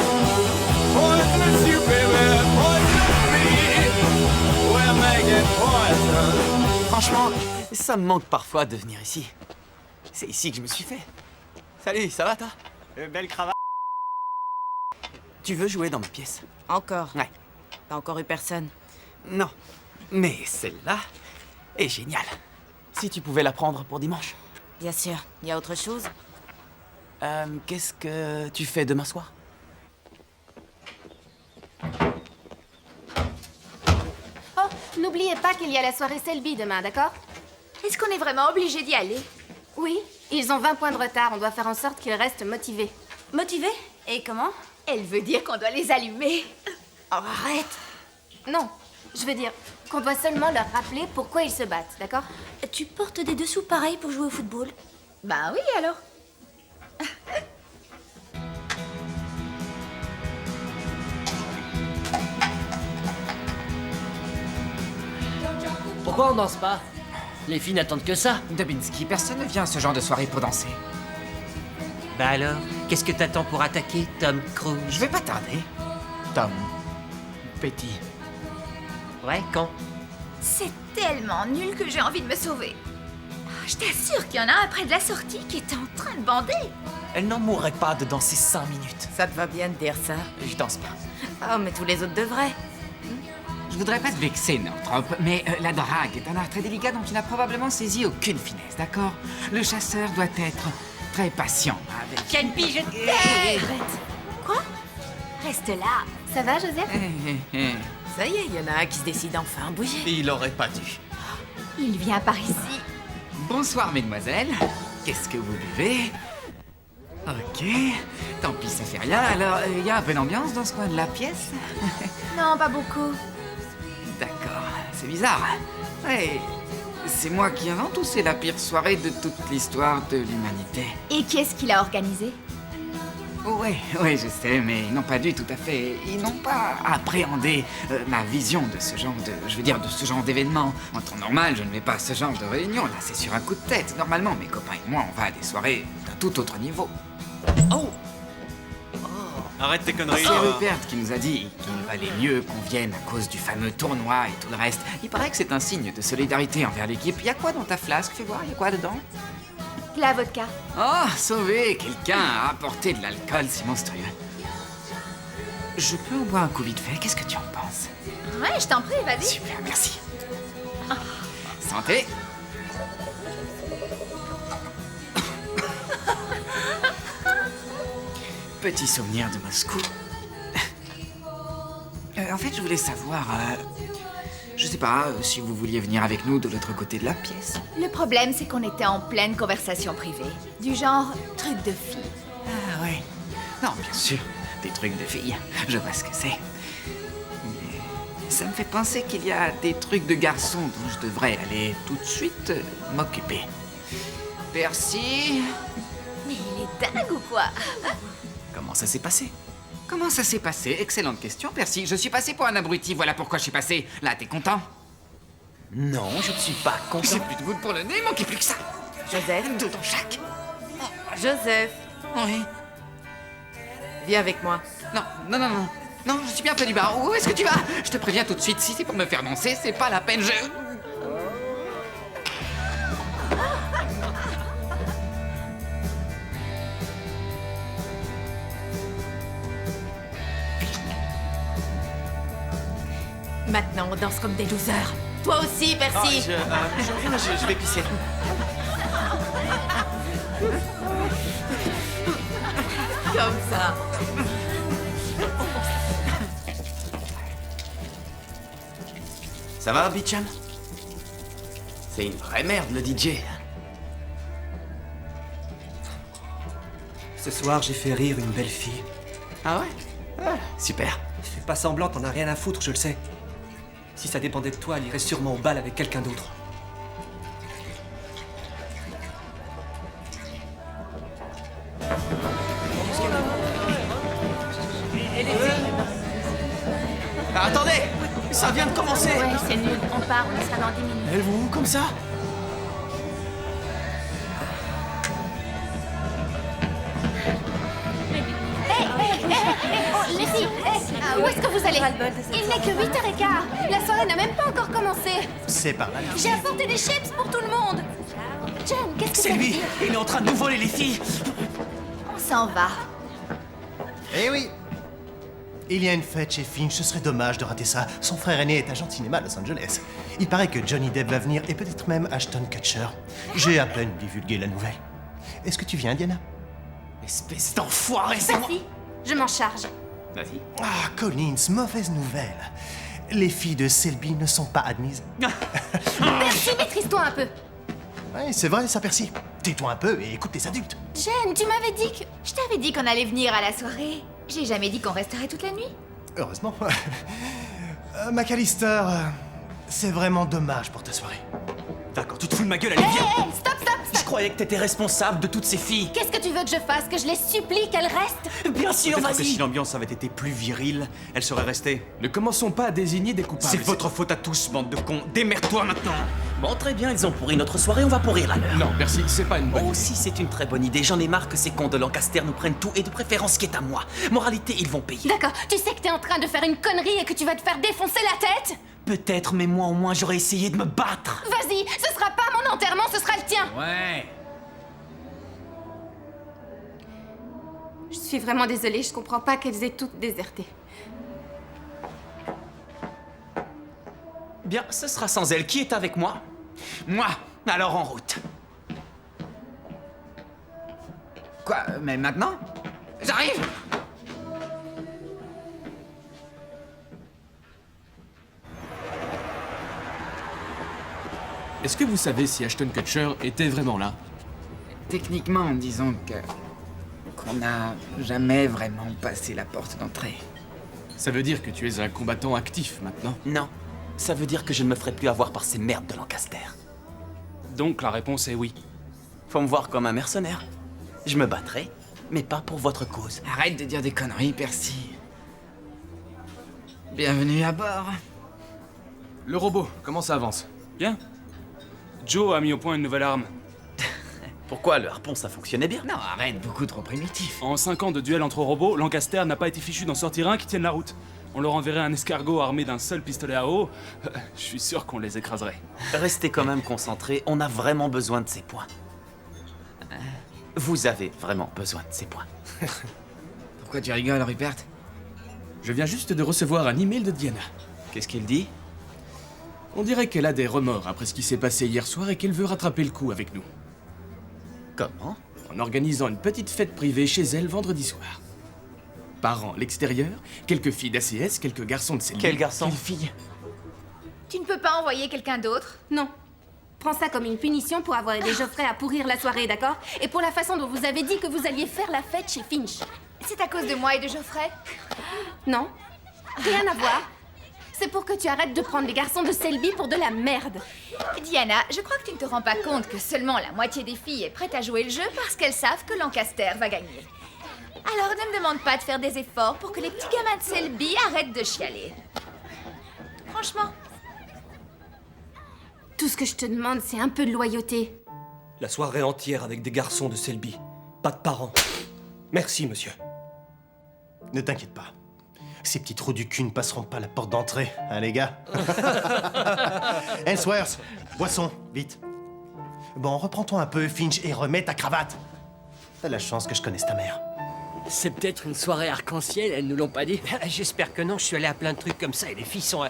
Poison is you, baby, poison is me. We're making poison. Franchement, ça me manque parfois de venir ici. C'est ici que je me suis fait. Salut, ça va toi? Belle cravate. Tu veux jouer dans ma pièce? Encore? Ouais. T'as encore eu personne? Non. Mais celle-là est géniale. Si tu pouvais la prendre pour dimanche. Bien sûr. Y a autre chose? Qu'est-ce que tu fais demain soir? Oh, n'oubliez pas qu'il y a la soirée Selby demain, d'accord? Est-ce qu'on est vraiment obligé d'y aller? Oui, ils ont 20 points de retard. On doit faire en sorte qu'ils restent motivés. Motivé? Et comment? Elle veut dire qu'on doit les allumer. Oh, arrête! Non, je veux dire qu'on doit seulement leur rappeler pourquoi ils se battent, d'accord? Tu portes des dessous pareils pour jouer au football? Ben oui, alors. Pourquoi on danse pas? Les filles n'attendent que ça. Dubinsky, personne ne vient à ce genre de soirée pour danser. Bah alors, qu'est-ce que t'attends pour attaquer, Tom Cruise? Je vais pas tarder. Tom. Petit. Ouais, quand? C'est tellement nul que j'ai envie de me sauver. Je t'assure qu'il y en a un près de la sortie qui était en train de bander. Elle n'en mourrait pas de danser 5 minutes. Ça te va bien de dire ça? Je danse pas. Oh, mais tous les autres devraient. Je voudrais pas te vexer, Northrop, mais la drague est un art très délicat dont tu n'as probablement saisi aucune finesse, d'accord? Le chasseur doit être très patient avec... Kenpi, je Arrête. Quoi? Reste là. Ça va, Joseph? Ça y est, il y en a un qui se décide enfin à bouger. Il aurait pas dû. Il vient par ici. Bonsoir, mesdemoiselles. Qu'est-ce que vous buvez? Ok. Tant pis, ça fait rien. Alors, il y a un peu d'ambiance dans ce coin de la pièce? Non, pas beaucoup. D'accord. C'est bizarre. Ouais. C'est moi qui invente ou c'est la pire soirée de toute l'histoire de l'humanité? Et qui est-ce qui l'a organisé? Ouais, je sais, mais ils n'ont pas dû tout à fait... Ils n'ont pas appréhendé ma vision de ce genre de... Je veux dire, de ce genre d'événement. En temps normal, je ne vais pas à ce genre de réunion. Là, c'est sur un coup de tête. Normalement, mes copains et moi, on va à des soirées d'un tout autre niveau. Oh! Arrête tes conneries. C'est Rupert qui nous a dit qu'il valait mieux qu'on vienne à cause du fameux tournoi et tout le reste. Il paraît que c'est un signe de solidarité envers l'équipe. Y a quoi dans ta flasque? Fais voir, y a quoi dedans? La vodka. Oh, sauvé! Quelqu'un a apporté de l'alcool, c'est monstrueux. Je peux en boire un coup vite fait, qu'est-ce que tu en penses? Ouais, je t'en prie, vas-y. Super, merci. Santé! Petit souvenir de Moscou. En fait, je voulais savoir... je sais pas si vous vouliez venir avec nous de l'autre côté de la pièce. Le problème, c'est qu'on était en pleine conversation privée. Du genre truc de fille. Ah ouais. Non, bien sûr, des trucs de filles, je vois ce que c'est. Mais ça me fait penser qu'il y a des trucs de garçons dont je devrais aller tout de suite m'occuper. Percy? Mais il est dingue ou quoi? Comment ça s'est passé? Comment ça s'est passé? Excellente question, Percy. Je suis passé pour un abruti, voilà pourquoi je suis passé. Là, t'es content? Non, je ne suis pas content. J'ai plus de goutte pour le nez, il manquait plus que ça. Joseph? Deux dans chaque. Joseph? Oui. Viens avec moi. Non, non, non, non. Non, je suis bien près du bar. Où est-ce que tu vas? Je te préviens tout de suite, si c'est pour me faire danser, c'est pas la peine, Maintenant, on danse comme des losers. Toi aussi, Percy. Je vais pisser. Comme ça. Ça va, Bicham? C'est une vraie merde, le DJ. Ce soir, j'ai fait rire une belle fille. Ah ouais? Ah, super. Fais pas semblant, t'en as rien à foutre, je le sais. Si ça dépendait de toi, elle irait sûrement au bal avec quelqu'un d'autre. Attendez! Ça vient de commencer! Ouais, c'est nul. On part, on sera dans 10 minutes. Elle vous où comme ça? Oh, les filles, où est-ce que vous allez? Il n'est que 8h15. La soirée n'a même pas encore commencé. C'est par là. J'ai apporté des chips pour tout le monde. Jen, qu'est-ce que C'est ça lui! veut dire? Il est en train de nous voler les filles! On s'en va. Eh oui. Il y a une fête chez Finch, ce serait dommage de rater ça. Son frère aîné est agent de cinéma à Los Angeles. Il paraît que Johnny Depp va venir et peut-être même Ashton Kutcher. J'ai à peine divulgué la nouvelle. Est-ce que tu viens, Diana? Espèce d'enfoiré, c'est moi! Vas-y, je m'en charge. Vas-y. Ah, Collins, mauvaise nouvelle. Les filles de Selby ne sont pas admises. Percy, maîtrise-toi un peu. Oui, c'est vrai, ça, Percy. Tais-toi un peu et écoute les adultes. Jen, tu m'avais dit que... Je t'avais dit qu'on allait venir à la soirée. J'ai jamais dit qu'on resterait toute la nuit. Heureusement. McAllister, c'est vraiment dommage pour ta soirée. D'accord, tu te fous de ma gueule, allez, viens! Hé, stop, stop, Je stop! croyais que t'étais responsable de toutes ces filles. Qu'est-ce que tu veux que je fasse? Que je les supplie qu'elles restent? Bien sûr, Peut-être que si vas-y. l'ambiance avait été plus virile, elle serait restée. Ne commençons pas à désigner des coupables. C'est votre faute à tous, bande de cons. Démerde-toi maintenant! Bon, très bien, ils ont pourri notre soirée, on va pourrir la leur. Non, Percy, c'est pas une bonne Oh idée. si, c'est une très bonne idée. J'en ai marre que ces cons de Lancaster nous prennent tout et de préférence ce qui est à moi. Moralité, ils vont payer. D'accord, tu sais que t'es en train de faire une connerie et que tu vas te faire défoncer la tête? Peut-être, mais moi au moins j'aurais essayé de me battre. Vas-y, ce sera pas mon enterrement, ce sera le tien. Ouais. Je suis vraiment désolée, je comprends pas qu'elles aient toutes déserté. Bien, ce sera sans elle. Qui est avec moi? Moi. Alors en route. Quoi? Mais maintenant? J'arrive! Est-ce que vous savez si Ashton Kutcher était vraiment là? Techniquement, disons qu'on n'a jamais vraiment passé la porte d'entrée. Ça veut dire que tu es un combattant actif maintenant? Non. Ça veut dire que je ne me ferai plus avoir par ces merdes de Lancaster. Donc la réponse est oui. Faut me voir comme un mercenaire. Je me battrai, mais pas pour votre cause. Arrête de dire des conneries, Percy. Bienvenue à bord. Le robot, comment ça avance? Bien. Joe a mis au point une nouvelle arme. Pourquoi le harpon ça fonctionnait bien? Non, arrête, beaucoup trop primitif. En 5 ans de duel entre robots, Lancaster n'a pas été fichu d'en sortir un qui tienne la route. On leur enverrait un escargot armé d'un seul pistolet à eau. Je suis sûr qu'on les écraserait. Restez quand même concentrés, on a vraiment besoin de ces points. Vous avez vraiment besoin de ces points. Pourquoi tu rigoles, Rupert? Je viens juste de recevoir un email de Diana. Qu'est-ce qu'il dit? On dirait qu'elle a des remords après ce qui s'est passé hier soir et qu'elle veut rattraper le coup avec nous. Comment? En organisant une petite fête privée chez elle vendredi soir. Parents à l'extérieur, quelques filles d'ACS, quelques garçons de Selby. Quel garçon? Quelle fille? Tu ne peux pas envoyer quelqu'un d'autre? Non. Prends ça comme une punition pour avoir aidé Geoffrey à pourrir la soirée, d'accord? Et pour la façon dont vous avez dit que vous alliez faire la fête chez Finch. C'est à cause de moi et de Geoffrey? Non, rien à voir. C'est pour que tu arrêtes de prendre les garçons de Selby pour de la merde. Diana, je crois que tu ne te rends pas compte que seulement la moitié des filles est prête à jouer le jeu parce qu'elles savent que Lancaster va gagner. Alors ne me demande pas de faire des efforts pour que les petits gamins de Selby arrêtent de chialer. Franchement. Tout ce que je te demande, c'est un peu de loyauté. La soirée entière avec des garçons de Selby. Pas de parents. Merci, monsieur. Ne t'inquiète pas. Ces petits trous du cul ne passeront pas la porte d'entrée, hein, les gars? Ellsworth, boisson, vite. Bon, reprends-toi un peu, Finch, et remets ta cravate. T'as la chance que je connaisse ta mère. C'est peut-être une soirée arc-en-ciel, elles nous l'ont pas dit. J'espère que non, je suis allé à plein de trucs comme ça et les filles sont...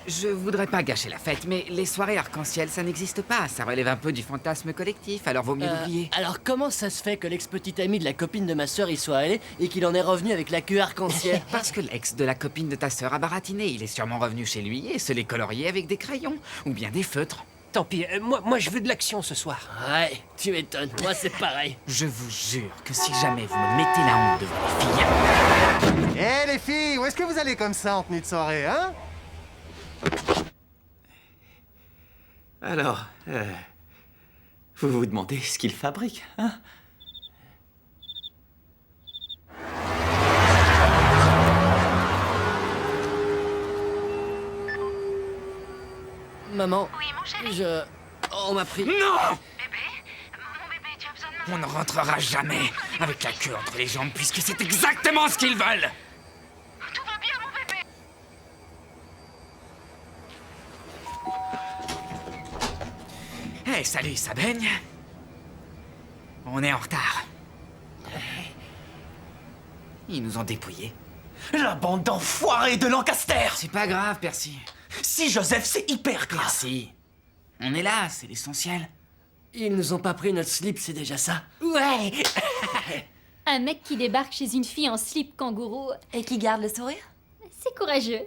Je voudrais pas gâcher la fête, mais les soirées arc-en-ciel, ça n'existe pas. Ça relève un peu du fantasme collectif, alors vaut mieux l'oublier. Alors comment ça se fait que l'ex-petite amie de la copine de ma sœur y soit allé et qu'il en est revenu avec la queue arc-en-ciel? Parce que l'ex de la copine de ta sœur a baratiné. Il est sûrement revenu chez lui et se les colorier avec des crayons. Ou bien des feutres. Tant pis, moi je veux de l'action ce soir. Ouais, tu m'étonnes, moi c'est pareil. Je vous jure que si jamais vous me mettez la honte devant les filles... Hé les filles, où est-ce que vous allez comme ça en tenue de soirée, hein? Alors, vous vous demandez ce qu'il fabrique, hein? Maman, oui, mon chéri. On m'a pris... Non! Bébé, mon bébé, tu as besoin de maman? On ne rentrera jamais avec la queue entre les jambes puisque c'est exactement ce qu'ils veulent! Tout va bien, mon bébé. Hé, salut, ça baigne? On est en retard. Ils nous ont dépouillés. La bande d'enfoirés de Lancaster! C'est pas grave, Percy. Si, Joseph, c'est hyper grave. Percy, on est là, c'est l'essentiel. Ils nous ont pas pris notre slip, c'est déjà ça. Ouais. Un mec qui débarque chez une fille en slip kangourou. Et qui garde le sourire? C'est courageux.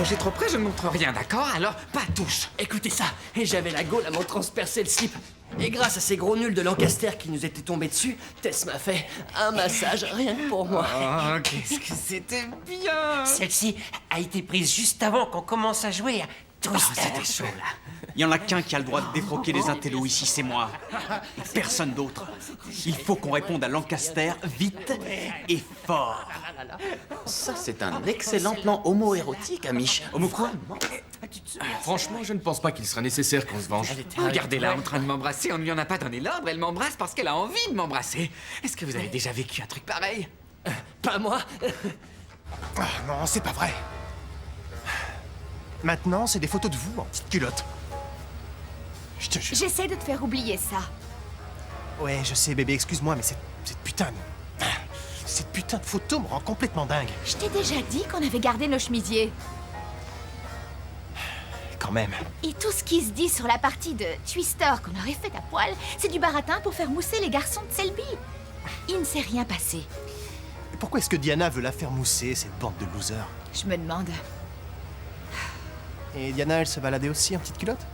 J'ai trop près, je ne montre rien, d'accord? Alors, pas touche. Écoutez ça, et j'avais la gaule à m'en transpercer le slip. Et grâce à ces gros nuls de Lancaster qui nous étaient tombés dessus, Tess m'a fait un massage rien que pour moi. Oh, qu'est-ce que c'était bien! Celle-ci a été prise juste avant qu'on commence à jouer à Twister. C'était chaud, là. Il y en a qu'un qui a le droit de défroquer les intellos ici, c'est moi. Et personne d'autre. Il faut qu'on réponde à Lancaster vite et fort. Ça, c'est un excellent plan homo-érotique, Amish. Homo quoi? Franchement, je ne pense pas qu'il sera nécessaire qu'on se venge. Regardez-la en train de m'embrasser, on ne lui en a pas donné l'ordre, elle m'embrasse parce qu'elle a envie de m'embrasser. Est-ce que vous avez déjà vécu un truc pareil? Pas moi. Non, c'est pas vrai. Maintenant, c'est des photos de vous en petite culotte. Je te jure. J'essaie de te faire oublier ça. Ouais, je sais, bébé, excuse-moi, mais cette putain de photo me rend complètement dingue. Je t'ai déjà dit qu'on avait gardé nos chemisiers. Quand même. Et tout ce qui se dit sur la partie de Twister qu'on aurait fait à poil, c'est du baratin pour faire mousser les garçons de Selby. Il ne s'est rien passé. Pourquoi est-ce que Diana veut la faire mousser, cette bande de losers? Je me demande. Et Diana, elle se baladait aussi en petite culotte?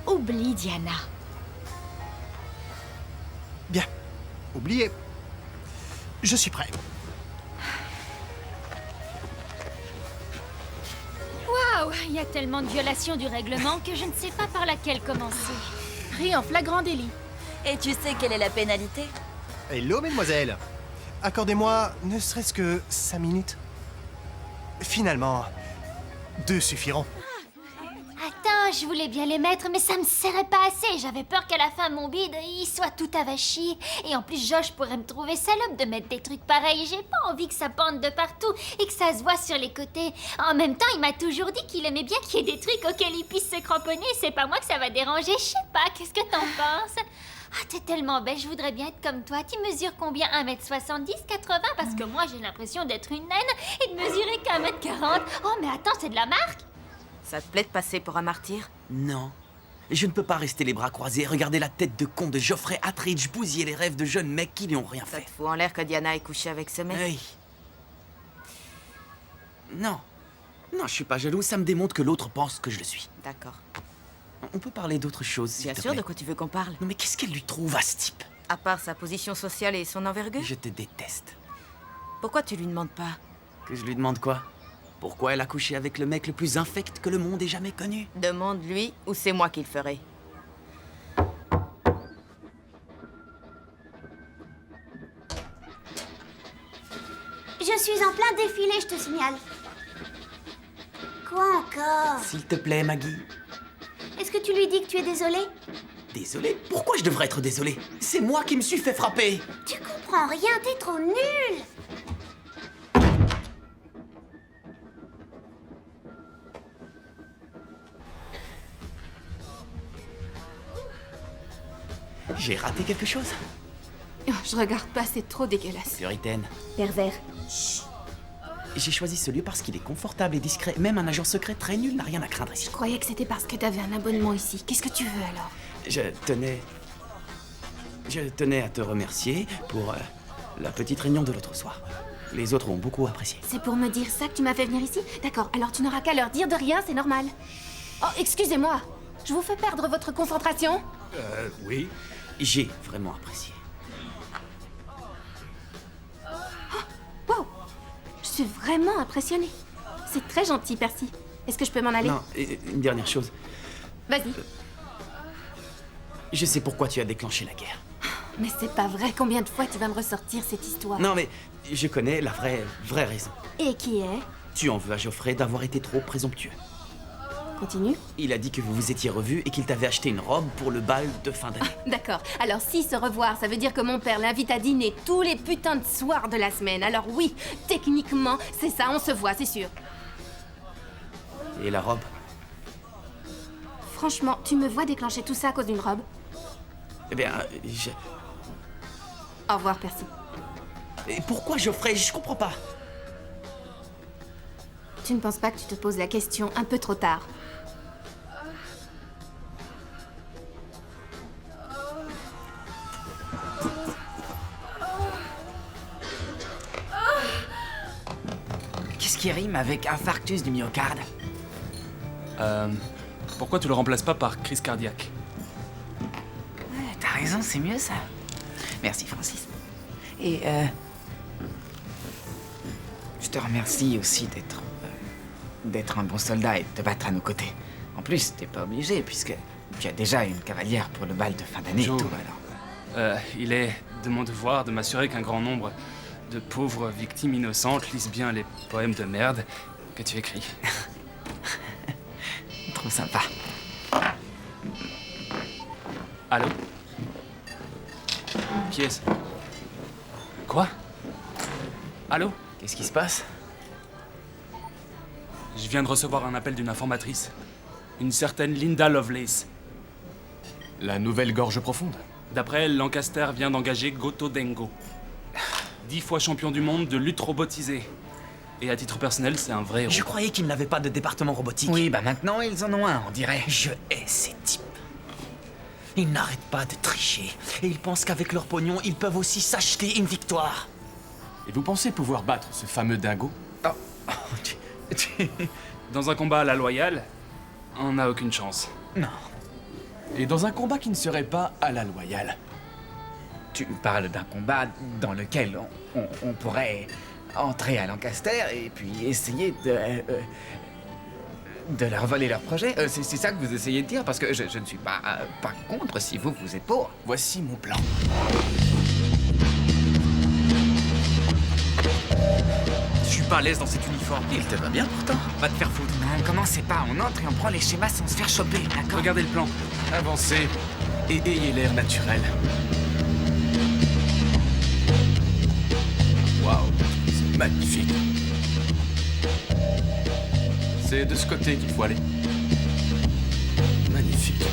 Oublie Diana. Bien. Oubliez. Je suis prêt. Waouh, il y a tellement de violations du règlement que je ne sais pas par laquelle commencer. Pris en flagrant délit. Et tu sais quelle est la pénalité? Hello, mesdemoiselles. Accordez-moi ne serait-ce que 5 minutes. Finalement, 2 suffiront. Attends, je voulais bien les mettre, mais ça me serrait pas assez. J'avais peur qu'à la fin, mon bide, il soit tout avachi. Et en plus, Josh pourrait me trouver salope de mettre des trucs pareils. J'ai pas envie que ça pende de partout et que ça se voit sur les côtés. En même temps, il m'a toujours dit qu'il aimait bien qu'il y ait des trucs auxquels il puisse se cramponner. C'est pas moi que ça va déranger, je sais pas. Qu'est-ce que t'en penses? Ah, t'es tellement belle, je voudrais bien être comme toi. Tu mesures combien? 1m70, 80? Parce que moi, j'ai l'impression d'être une naine et de mesurer qu'1m40. Oh, mais attends, c'est de la marque? Ça te plaît de passer pour un martyr? Non. Je ne peux pas rester les bras croisés et regarder la tête de con de Geoffrey Attridge bousiller les rêves de jeunes mecs qui lui ont rien Ça fait. te fout en l'air que Diana ait couché avec ce mec? Hey. Non. Non, je suis pas jaloux, ça me démontre que l'autre pense que je le suis. D'accord. On peut parler d'autre chose, s'il Bien te sûr, plaît. de quoi tu veux qu'on parle? Non mais qu'est-ce qu'elle lui trouve à ce type? À part sa position sociale et son envergure? Je te déteste. Pourquoi tu lui demandes pas? Que je lui demande quoi? Pourquoi elle a couché avec le mec le plus infect que le monde ait jamais connu? Demande-lui ou c'est moi qui le ferai. Je suis en plein défilé, je te signale. Quoi encore? S'il te plaît, Maggie. Est-ce que tu lui dis que tu es désolé? Désolé? Pourquoi je devrais être désolé? C'est moi qui me suis fait frapper! Tu comprends rien, t'es trop nul! J'ai raté quelque chose? Oh, je regarde pas, c'est trop dégueulasse. Puritaine. Pervers. J'ai choisi ce lieu parce qu'il est confortable et discret. Même un agent secret très nul n'a rien à craindre ici. Je croyais que c'était parce que t'avais un abonnement ici. Qu'est-ce que tu veux alors? Je tenais à te remercier pour la petite réunion de l'autre soir. Les autres ont beaucoup apprécié. C'est pour me dire ça que tu m'as fait venir ici? D'accord, alors tu n'auras qu'à leur dire de rien, c'est normal. Oh, excusez-moi. Je vous fais perdre votre concentration? Oui. J'ai vraiment apprécié. Wow! Je suis vraiment impressionnée. C'est très gentil, Percy. Est-ce que je peux m'en aller? Non, une dernière chose. Vas-y. Je sais pourquoi tu as déclenché la guerre. Mais c'est pas vrai, combien de fois tu vas me ressortir cette histoire? Non, mais je connais la vraie raison. Et qui est? Tu en veux à Geoffrey d'avoir été trop présomptueux. Continue. Il a dit que vous vous étiez revus et qu'il t'avait acheté une robe pour le bal de fin d'année. D'accord, alors si se revoir, ça veut dire que mon père l'invite à dîner tous les putains de soirs de la semaine. Alors oui, techniquement, c'est ça, on se voit, c'est sûr. Et la robe? Franchement, tu me vois déclencher tout ça à cause d'une robe? Eh bien, Au revoir, Percy. Et pourquoi Geoffrey? Je comprends pas. Tu ne penses pas que tu te poses la question un peu trop tard? Qu'est-ce qui rime avec infarctus du myocarde? Pourquoi tu le remplaces pas par crise cardiaque? Ouais, t'as raison, c'est mieux ça. Merci, Francis. Et je te remercie aussi d'être un bon soldat et de te battre à nos côtés. En plus, t'es pas obligé puisque tu as déjà une cavalière pour le bal de fin d'année et Joe, tout, alors. Il est de mon devoir de m'assurer qu'un grand nombre de pauvres victimes innocentes lisent bien les poèmes de merde que tu écris. Trop sympa. Allô? Qui est-ce? Quoi? Allô? Qu'est-ce qui se passe? Je viens de recevoir un appel d'une informatrice. Une certaine Linda Lovelace. La nouvelle gorge profonde. D'après elle, Lancaster vient d'engager Goto Dengo. 10 fois champion du monde de lutte robotisée. Et à titre personnel, c'est un vrai héros. Je croyais qu'ils n'avaient pas de département robotique. Oui, bah maintenant ils en ont un, on dirait. Je hais ces types. Ils n'arrêtent pas de tricher. Et ils pensent qu'avec leur pognon, ils peuvent aussi s'acheter une victoire. Et vous pensez pouvoir battre ce fameux dingo? Dans un combat à la loyale, on n'a aucune chance. Non. Et dans un combat qui ne serait pas à la loyale? Tu parles d'un combat dans lequel on pourrait entrer à Lancaster et puis essayer de leur voler leur projet. C'est ça que vous essayez de dire? Parce que je ne suis pas contre si vous êtes pour. Voici mon plan. Je suis pas à l'aise dans cet uniforme. Il te va bien pourtant. Va te faire foutre. Non, commencez pas, on entre et on prend les schémas sans se faire choper, d'accord? Regardez le plan. Avancez et ayez l'air naturel. Waouh, c'est magnifique. C'est de ce côté qu'il faut aller. Magnifique.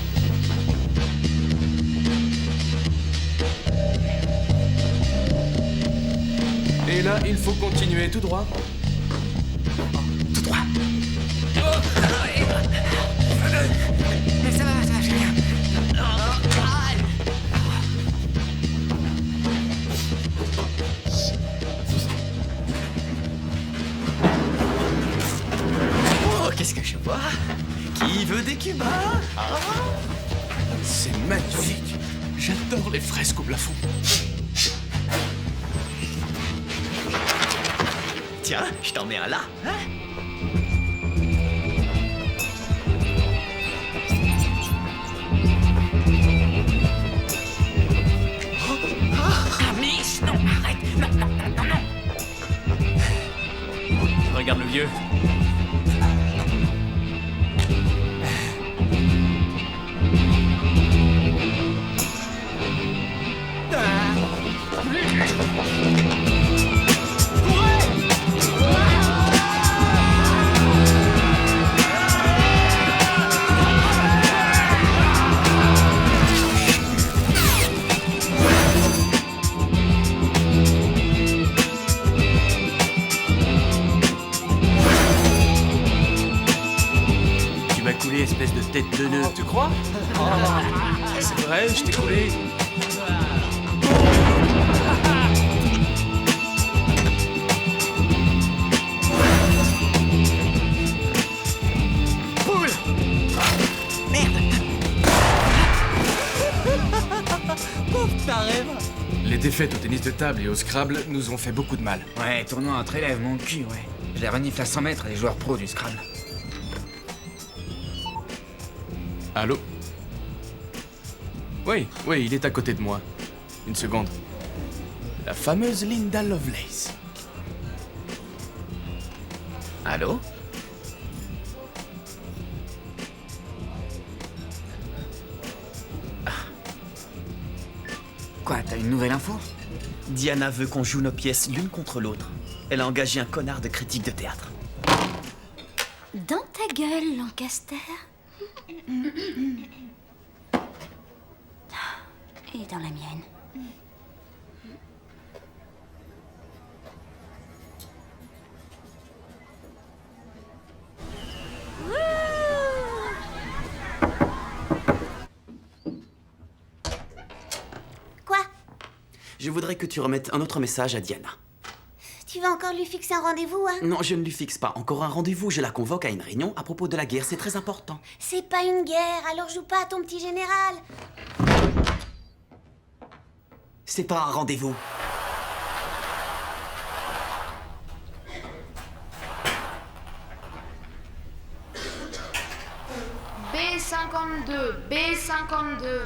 là, il faut continuer tout droit. Tout droit. Mais ça va, j'ai rien. Oh, qu'est-ce que je vois? Qui veut des cubas? C'est magnifique. J'adore les fresques au plafond. Tiens, je t'en mets un là, hein? Amiche, non, arrête. Non. Regarde le vieux. Espèce de tête de nœud. Oh, tu crois? C'est vrai, je t'ai coulé. Poule! Merde! Pauvre tarève! Les défaites au tennis de table et au Scrabble nous ont fait beaucoup de mal. Ouais, tournoi entre élèves, mon cul, ouais. Je les renifle à 100 mètres, les joueurs pros du Scrabble. Allô? Oui, il est à côté de moi. Une seconde. La fameuse Linda Lovelace. Allô? Quoi, t'as une nouvelle info? Diana veut qu'on joue nos pièces l'une contre l'autre. Elle a engagé un connard de critique de théâtre. Dans ta gueule, Lancaster. Et dans la mienne. Quoi? Je voudrais que tu remettes un autre message à Diana. Tu vas encore lui fixer un rendez-vous, hein? Non, je ne lui fixe pas encore un rendez-vous. Je la convoque à une réunion à propos de la guerre. C'est très important. C'est pas une guerre, alors joue pas à ton petit général. C'est pas un rendez-vous. B52, B52.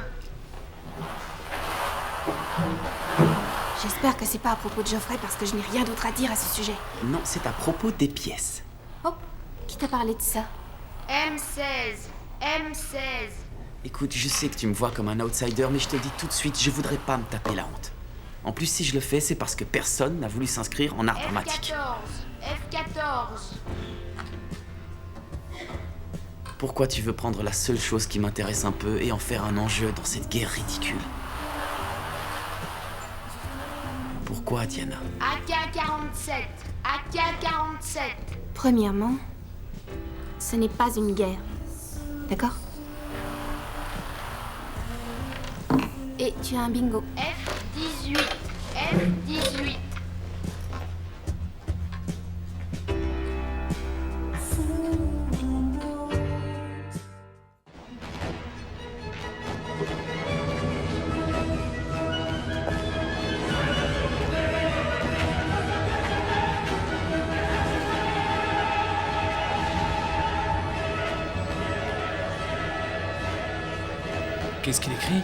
J'espère que c'est pas à propos de Geoffrey parce que je n'ai rien d'autre à dire à ce sujet. Non, c'est à propos des pièces. Oh, qui t'a parlé de ça? M16, M16. Écoute, je sais que tu me vois comme un outsider, mais je te le dis tout de suite, je voudrais pas me taper la honte. En plus, si je le fais, c'est parce que personne n'a voulu s'inscrire en art dramatique. F14. Pourquoi tu veux prendre la seule chose qui m'intéresse un peu et en faire un enjeu dans cette guerre ridicule? Pourquoi, Diana? AK-47, AK-47. Premièrement, ce n'est pas une guerre. D'accord? Et tu as un bingo. F18, F18. Qu'est-ce qu'il écrit?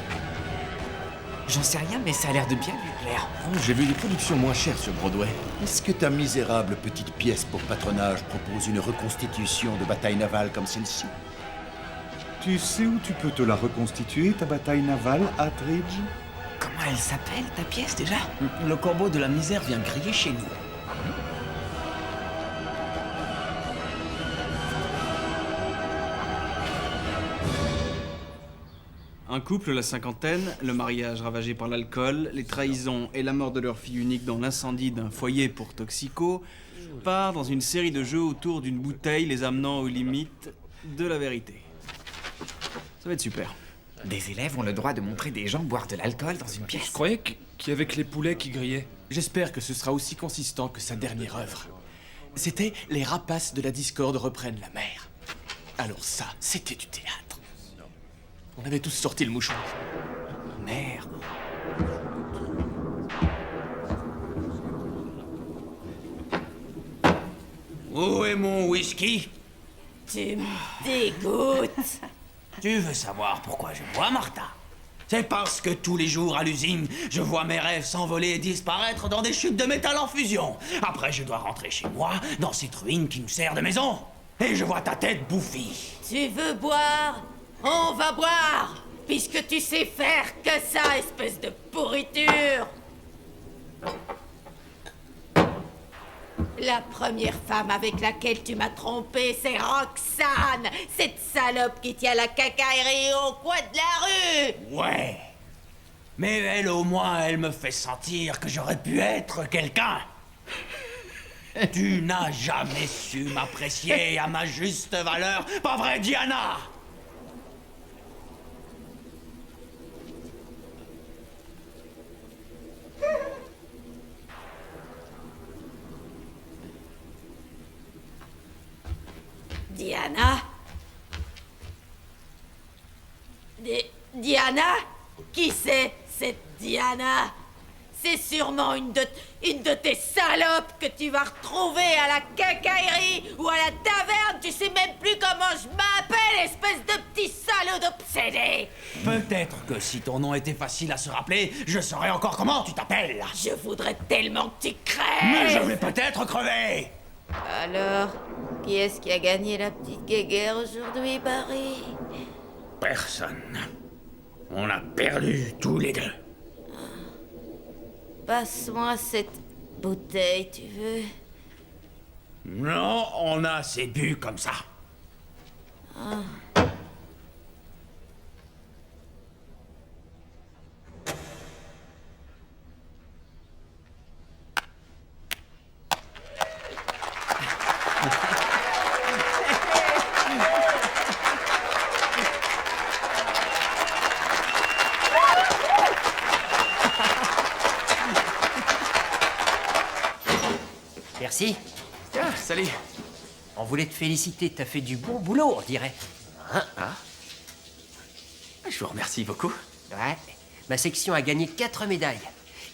J'en sais rien, mais ça a l'air de bien lui plaire. Oh, j'ai vu des productions moins chères sur Broadway. Est-ce que ta misérable petite pièce pour patronage propose une reconstitution de bataille navale comme celle-ci? Tu sais où tu peux te la reconstituer, ta bataille navale, Attridge? Comment elle s'appelle, ta pièce, déjà? Le corbeau de la misère vient griller chez nous. Un couple, la cinquantaine, le mariage ravagé par l'alcool, les trahisons et la mort de leur fille unique dans l'incendie d'un foyer pour toxico, part dans une série de jeux autour d'une bouteille les amenant aux limites de la vérité. Ça va être super. Des élèves ont le droit de montrer des gens boire de l'alcool dans une pièce. Je croyais qu'il y avait que les poulets qui grillaient. J'espère que ce sera aussi consistant que sa dernière œuvre. C'était Les rapaces de la discorde reprennent la mer. Alors ça, c'était du théâtre. On avait tous sorti le mouchoir. Merde. Où est mon whisky? Tu me dégoûtes. Tu veux savoir pourquoi je bois, Martha? C'est parce que tous les jours à l'usine, je vois mes rêves s'envoler et disparaître dans des chutes de métal en fusion. Après, je dois rentrer chez moi, dans cette ruine qui nous sert de maison. Et je vois ta tête bouffie. Tu veux boire? On va boire, puisque tu sais faire que ça, espèce de pourriture. La première femme avec laquelle tu m'as trompé, c'est Roxane, cette salope qui tient la cacaillerie au coin de la rue. Ouais. Mais elle, au moins, elle me fait sentir que j'aurais pu être quelqu'un. Tu n'as jamais su m'apprécier à ma juste valeur, pas vrai, Diana? Diana? Diana? Qui c'est, cette Diana? C'est sûrement une de tes salopes que tu vas retrouver à la quincaillerie ou à la taverne. Tu sais même plus comment je m'appelle, espèce de petit salaud d'obsédé. Peut-être que si ton nom était facile à se rappeler, je saurais encore comment tu t'appelles. Je voudrais tellement que tu crèves. Mais je vais peut-être crever. Alors, qui est-ce qui a gagné la petite guéguerre aujourd'hui, Barry? Personne. On a perdu tous les deux. Passe-moi cette bouteille, tu veux? Non, on a assez bu comme ça. Ah. Merci. Salut. On voulait te féliciter, t'as fait du bon boulot, on dirait. Hein? Je vous remercie beaucoup. Ouais. Ma section a gagné 4 médailles.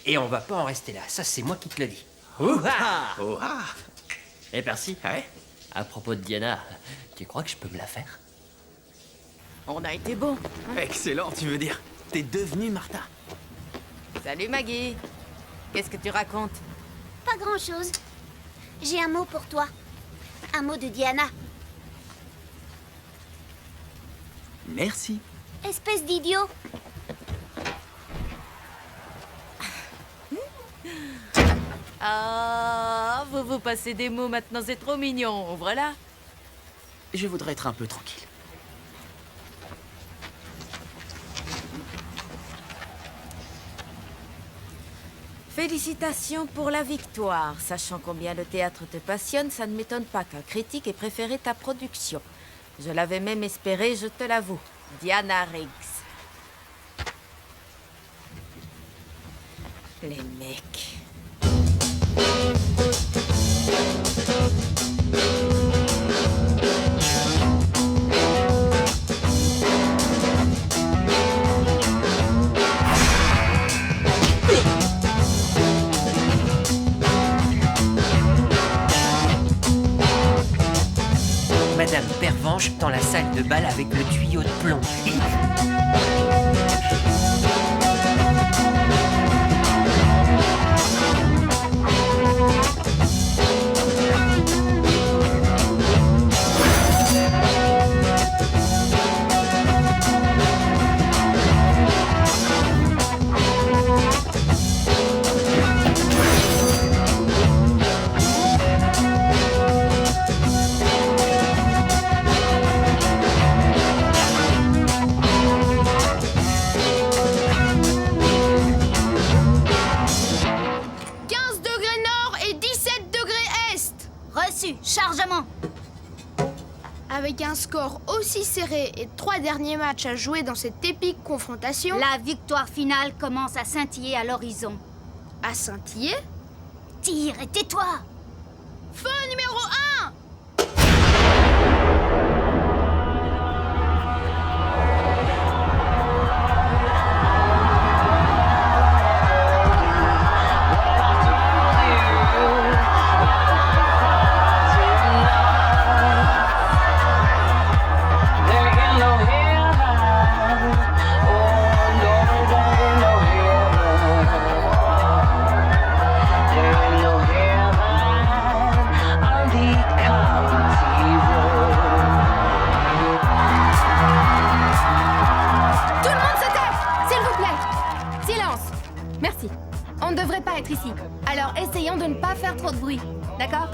Et on va pas en rester là, ça c'est moi qui te le dis. Ouah. Eh, Percy. Ouais. À propos de Diana, tu crois que je peux me la faire? On a été bon. Excellent, tu veux dire. T'es devenue Martha. Salut Maggie. Qu'est-ce que tu racontes? Pas grand-chose. J'ai un mot pour toi. Un mot de Diana. Merci. Espèce d'idiot. Ah, vous passez des mots maintenant, c'est trop mignon. Voilà. Je voudrais être un peu tranquille. Félicitations pour la victoire. Sachant combien le théâtre te passionne, ça ne m'étonne pas qu'un critique ait préféré ta production. Je l'avais même espéré, je te l'avoue. Diana Riggs. Les mecs. Madame Pervenche dans la salle de bal avec le tuyau de plomb. là-dessus. Chargement. Avec un score aussi serré et 3 derniers matchs à jouer dans cette épique confrontation... La victoire finale commence à scintiller à l'horizon. À scintiller? Tire et tais-toi. Feu numéro 1! Merci. On ne devrait pas être ici. Alors essayons de ne pas faire trop de bruit. D'accord?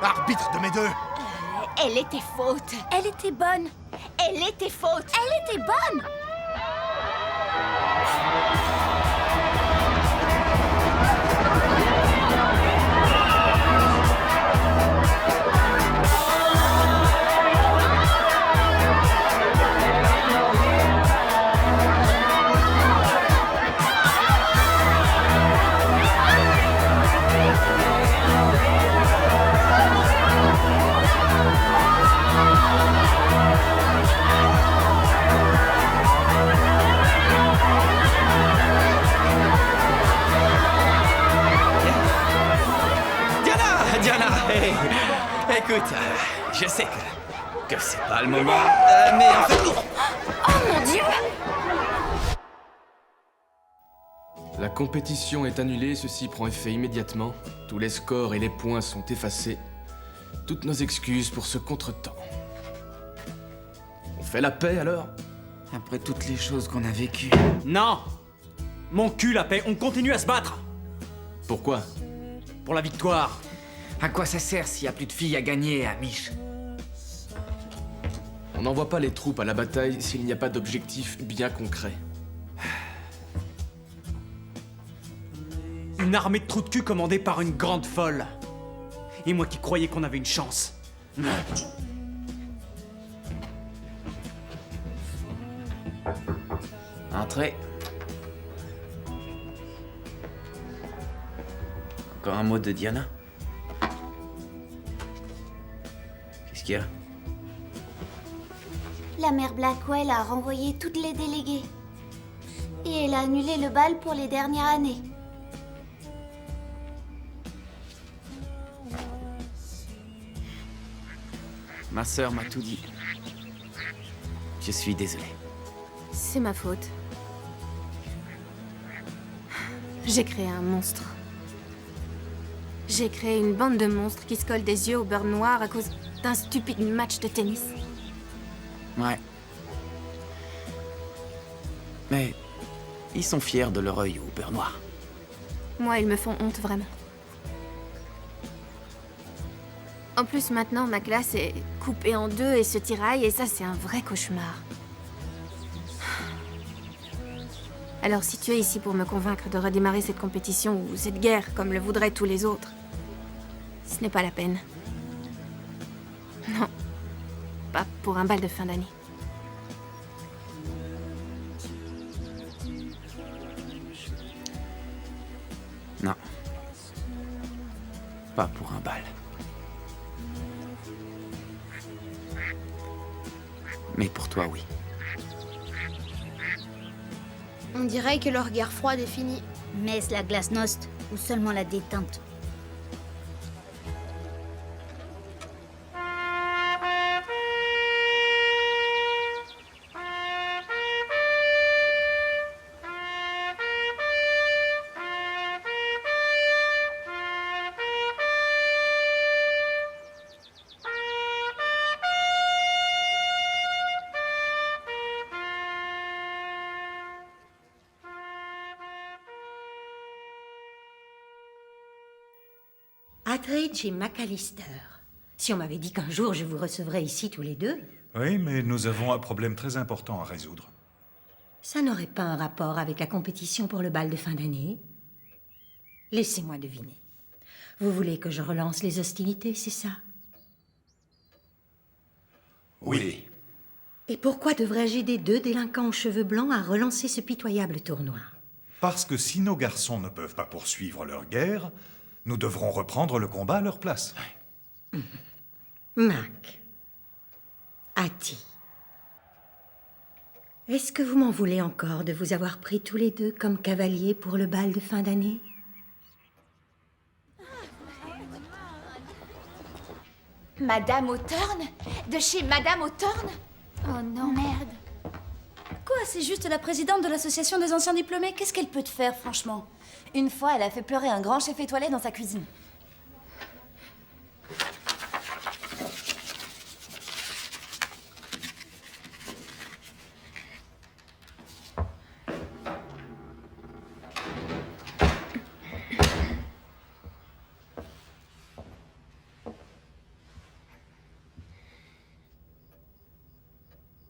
Arbitre de mes deux. Elle était faute. Elle était bonne. Elle était faute. Elle était bonne. Écoute, je sais que c'est pas le moment, mais en fait... Oh mon Dieu! La compétition est annulée, ceci prend effet immédiatement. Tous les scores et les points sont effacés. Toutes nos excuses pour ce contretemps. On fait la paix alors? Après toutes les choses qu'on a vécues. Non! Mon cul, la paix, on continue à se battre! Pourquoi? Pour la victoire. À quoi ça sert s'il n'y a plus de filles à gagner, Amish? On n'envoie pas les troupes à la bataille s'il n'y a pas d'objectif bien concret. Une armée de trous de cul commandée par une grande folle. Et moi qui croyais qu'on avait une chance. Entrez. Encore un mot de Diana? Qu'est-ce qu'il y a? La mère Blackwell a renvoyé toutes les déléguées. Et elle a annulé le bal pour les dernières années. Ma sœur m'a tout dit. Je suis désolé. C'est ma faute. J'ai créé un monstre. J'ai créé une bande de monstres qui se collent des yeux au beurre noir à cause d'un stupide match de tennis. Ouais. Mais ils sont fiers de leur œil au beurre noir. Moi, ils me font honte, vraiment. En plus, maintenant, ma classe est coupée en deux et se tiraille, et ça, c'est un vrai cauchemar. Alors, si tu es ici pour me convaincre de redémarrer cette compétition ou cette guerre, comme le voudraient tous les autres, ce n'est pas la peine. Non. Pas pour pour un bal de fin d'année. Non. Pas pour un bal. Mais pour toi, oui. On dirait que leur guerre froide est finie. Mais est-ce la glasnost ou seulement la détente? Attridge et McAllister. Si on m'avait dit qu'un jour je vous recevrais ici tous les deux, Oui, mais nous avons un problème très important à résoudre. ça n'aurait pas un rapport avec la compétition pour le bal de fin d'année? Laissez-moi deviner. Vous voulez que je relance les hostilités, c'est ça? Oui. Et pourquoi devrais-je aider deux délinquants aux cheveux blancs à relancer ce pitoyable tournoi? Parce que si nos garçons ne peuvent pas poursuivre leur guerre, nous devrons reprendre le combat à leur place. Mac. Hattie. Est-ce que vous m'en voulez encore de vous avoir pris tous les deux comme cavaliers pour le bal de fin d'année? Madame Hawthorne? De chez Madame Hawthorne? Oh non. Merde. Quoi, c'est juste la présidente de l'association des anciens diplômés? Qu'est-ce qu'elle peut te faire, franchement? Une fois, elle a fait pleurer un grand chef étoilé dans sa cuisine.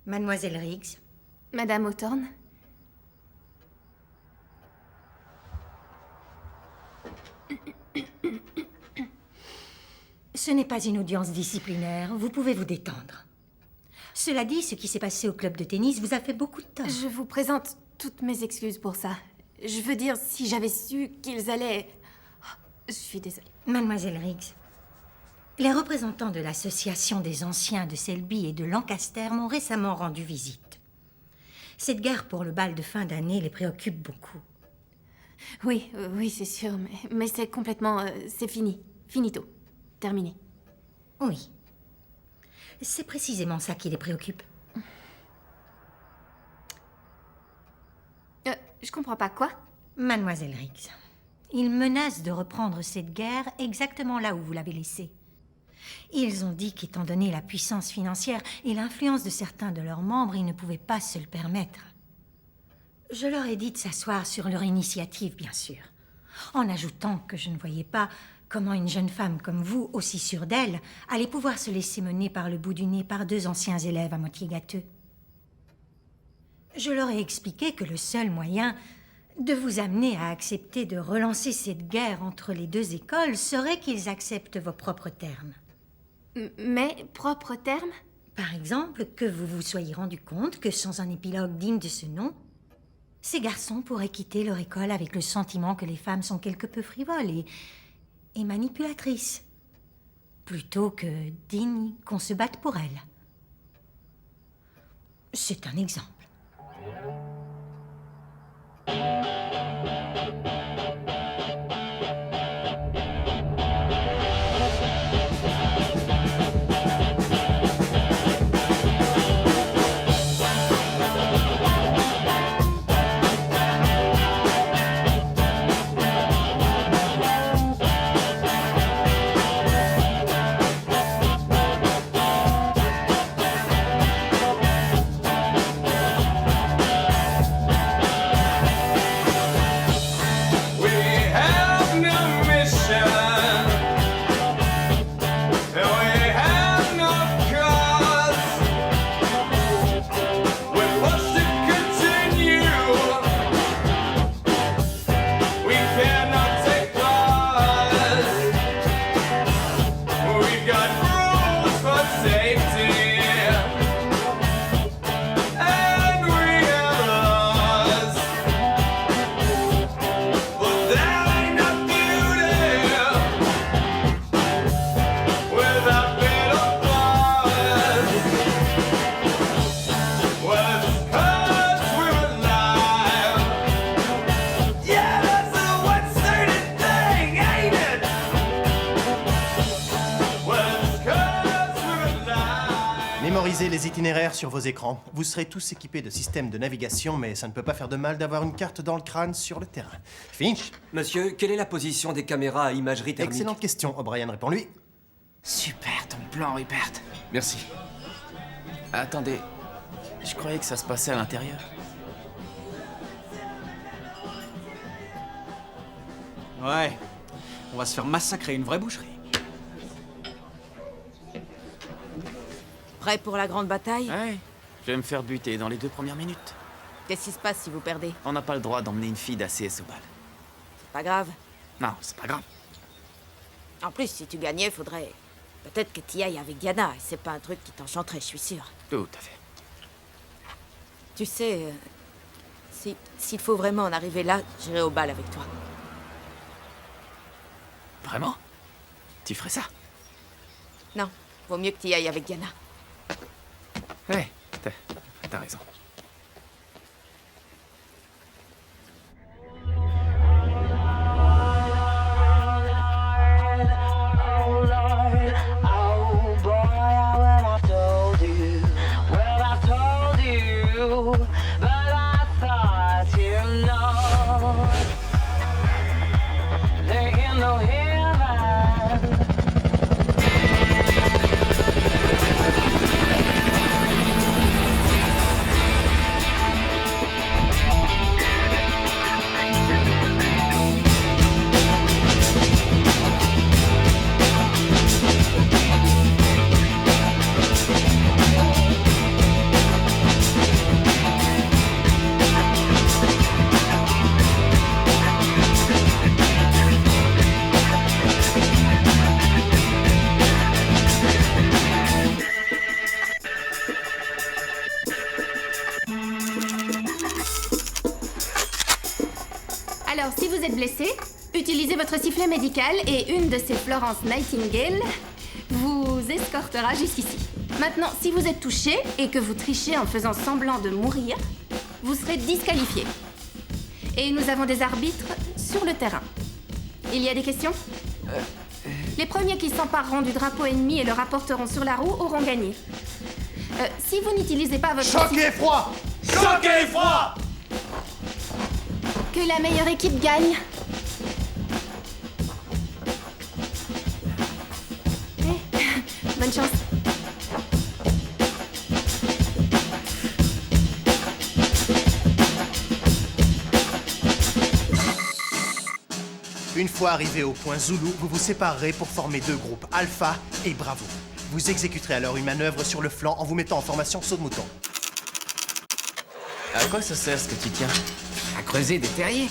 Mademoiselle Riggs. Madame Hawthorne? Ce n'est pas une audience disciplinaire, vous pouvez vous détendre. Cela dit, ce qui s'est passé au club de tennis vous a fait beaucoup de tort. Je vous présente toutes mes excuses pour ça. Je veux dire, si j'avais su qu'ils allaient... Je suis désolée. Mademoiselle Riggs, les représentants de l'association des anciens de Selby et de Lancaster m'ont récemment rendu visite. Cette guerre pour le bal de fin d'année les préoccupe beaucoup. Oui, oui, c'est sûr, mais c'est complètement... c'est fini. Finito. Terminé. Oui. C'est précisément ça qui les préoccupe. Je comprends pas quoi. Mademoiselle Riggs, ils menacent de reprendre cette guerre exactement là où vous l'avez laissée. Ils ont dit qu'étant donné la puissance financière et l'influence de certains de leurs membres, ils ne pouvaient pas se le permettre. Je leur ai dit de s'asseoir sur leur initiative, bien sûr, en ajoutant que je ne voyais pas comment une jeune femme comme vous, aussi sûre d'elle, allait pouvoir se laisser mener par le bout du nez par deux anciens élèves à moitié gâteux. Je leur ai expliqué que le seul moyen de vous amener à accepter de relancer cette guerre entre les deux écoles serait qu'ils acceptent vos propres termes. Mes propres termes? Par exemple, que vous vous soyez rendu compte que sans un épilogue digne de ce nom, ces garçons pourraient quitter leur école avec le sentiment que les femmes sont quelque peu frivoles et manipulatrices, plutôt que dignes qu'on se batte pour elles. C'est un exemple. les itinéraires sur vos écrans. Vous serez tous équipés de systèmes de navigation, mais ça ne peut pas faire de mal d'avoir une carte dans le crâne sur le terrain. Finch? Monsieur, quelle est la position des caméras à imagerie thermique? Excellente question. O'Brien, réponds-lui. Super ton plan, Rupert. Merci. Attendez, je croyais que ça se passait à l'intérieur. Ouais, on va se faire massacrer, une vraie boucherie. Prêt pour la grande bataille? Ouais, je vais me faire buter dans les 2 premières minutes. Qu'est-ce qui se passe si vous perdez? On n'a pas le droit d'emmener une fille d'ACS au bal. C'est pas grave. Non, c'est pas grave. En plus, si tu gagnais, faudrait... Peut-être que tu ailles avec Diana, et c'est pas un truc qui t'enchanterait, je suis sûre. Tout à fait. Tu sais, s'il faut vraiment en arriver là, j'irai au bal avec toi. Vraiment? Tu ferais ça? Non, vaut mieux que tu y ailles avec Diana. Ouais, t'as raison. Alors, si vous êtes blessé, utilisez votre sifflet médical et une de ces Florence Nightingale vous escortera jusqu'ici. Maintenant, si vous êtes touché et que vous trichez en faisant semblant de mourir, vous serez disqualifié. Et nous avons des arbitres sur le terrain. Il y a des questions? Les premiers qui s'empareront du drapeau ennemi et le rapporteront sur la roue auront gagné. Si vous n'utilisez pas votre... Choc et froid! Choc et froid! Que la meilleure équipe gagne. Bonne chance. Une fois arrivé au point Zulu, vous vous séparerez pour former 2 groupes, Alpha et Bravo. Vous exécuterez alors une manœuvre sur le flanc en vous mettant en formation saut de mouton. À quoi ça sert ce que tu tiens? À creuser des terriers.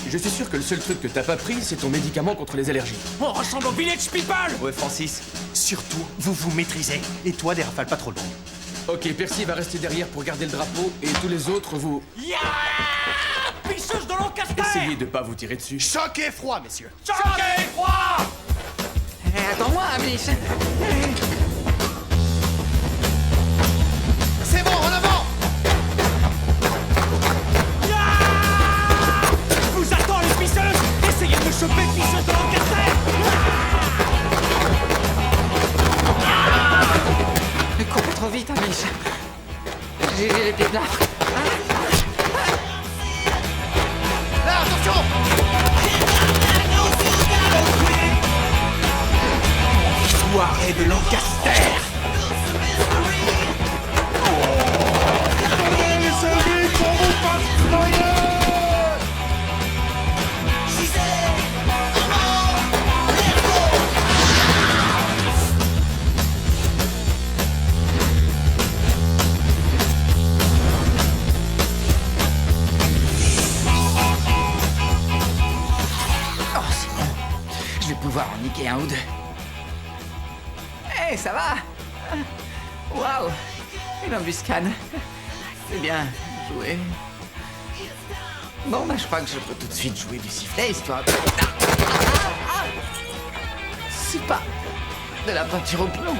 Je suis sûr que le seul truc que t'as pas pris, c'est ton médicament contre les allergies. On ressemble au Village People! Ouais, Francis. Surtout, vous vous maîtrisez. Et toi, des rafales pas trop longues. Ok, Percy va rester derrière pour garder le drapeau, et tous les autres, vous... Ya! Pisseuse de Lancaster! Essayez de pas vous tirer dessus. Choc et froid, messieurs! Choc et froid! Attends-moi, Bliss. C'est bon, en avant! Vous attends les pisseuses! Essayez de me choper, pisseuse de Lancaster! Cours trop vite, Bliss. J'ai les pieds là. Là, attention! Soirée de Lancaster! Pouvoir en niquer un ou 2. Hé, ça va? Waouh! Une embuscade. C'est bien joué. Bon, bah, je crois que je peux tout de suite jouer du sifflet, histoire de... C'est pas de la peinture au plomb.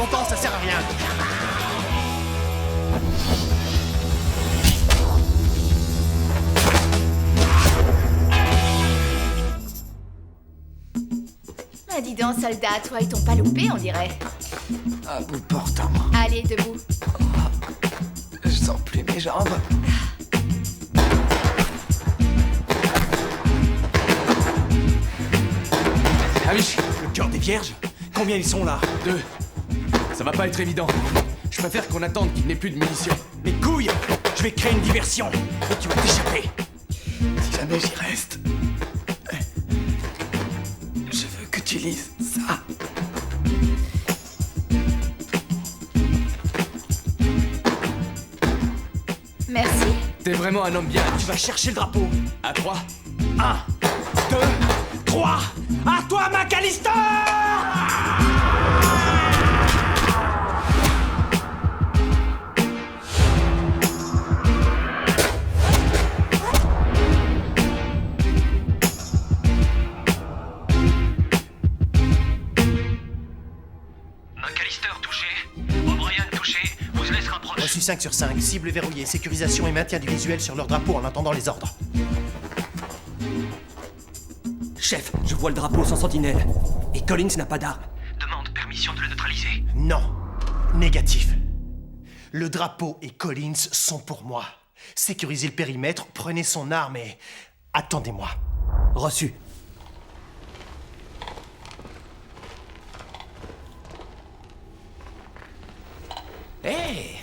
longtemps, ça sert à rien. Ah, dis donc, soldat, toi, ils t'ont pas loupé, on dirait. À bout portant. Allez, debout. Je sens plus mes jambes. Amish, le cœur des vierges? Combien ils sont là? 2. Ça va pas être évident. Je préfère qu'on attende qu'il n'ait plus de munitions. Mes couilles! Je vais créer une diversion et tu vas t'échapper. Si jamais j'y reste, je veux que tu lises ça. Merci. T'es vraiment un homme bien. Tu vas chercher le drapeau. À 3. 1, 2, 3. À toi, McAllister! McAllister touché. O'Brien touché. Vous laisse rapprocher. Reçu 5 sur 5. Cible verrouillée. Sécurisation et maintien du visuel sur leur drapeau en attendant les ordres. Chef, je vois le drapeau sans sentinelle. Et Collins n'a pas d'arme. Demande permission de le neutraliser. Non. Négatif. Le drapeau et Collins sont pour moi. Sécurisez le périmètre, prenez son arme et... attendez-moi. Reçu. Hé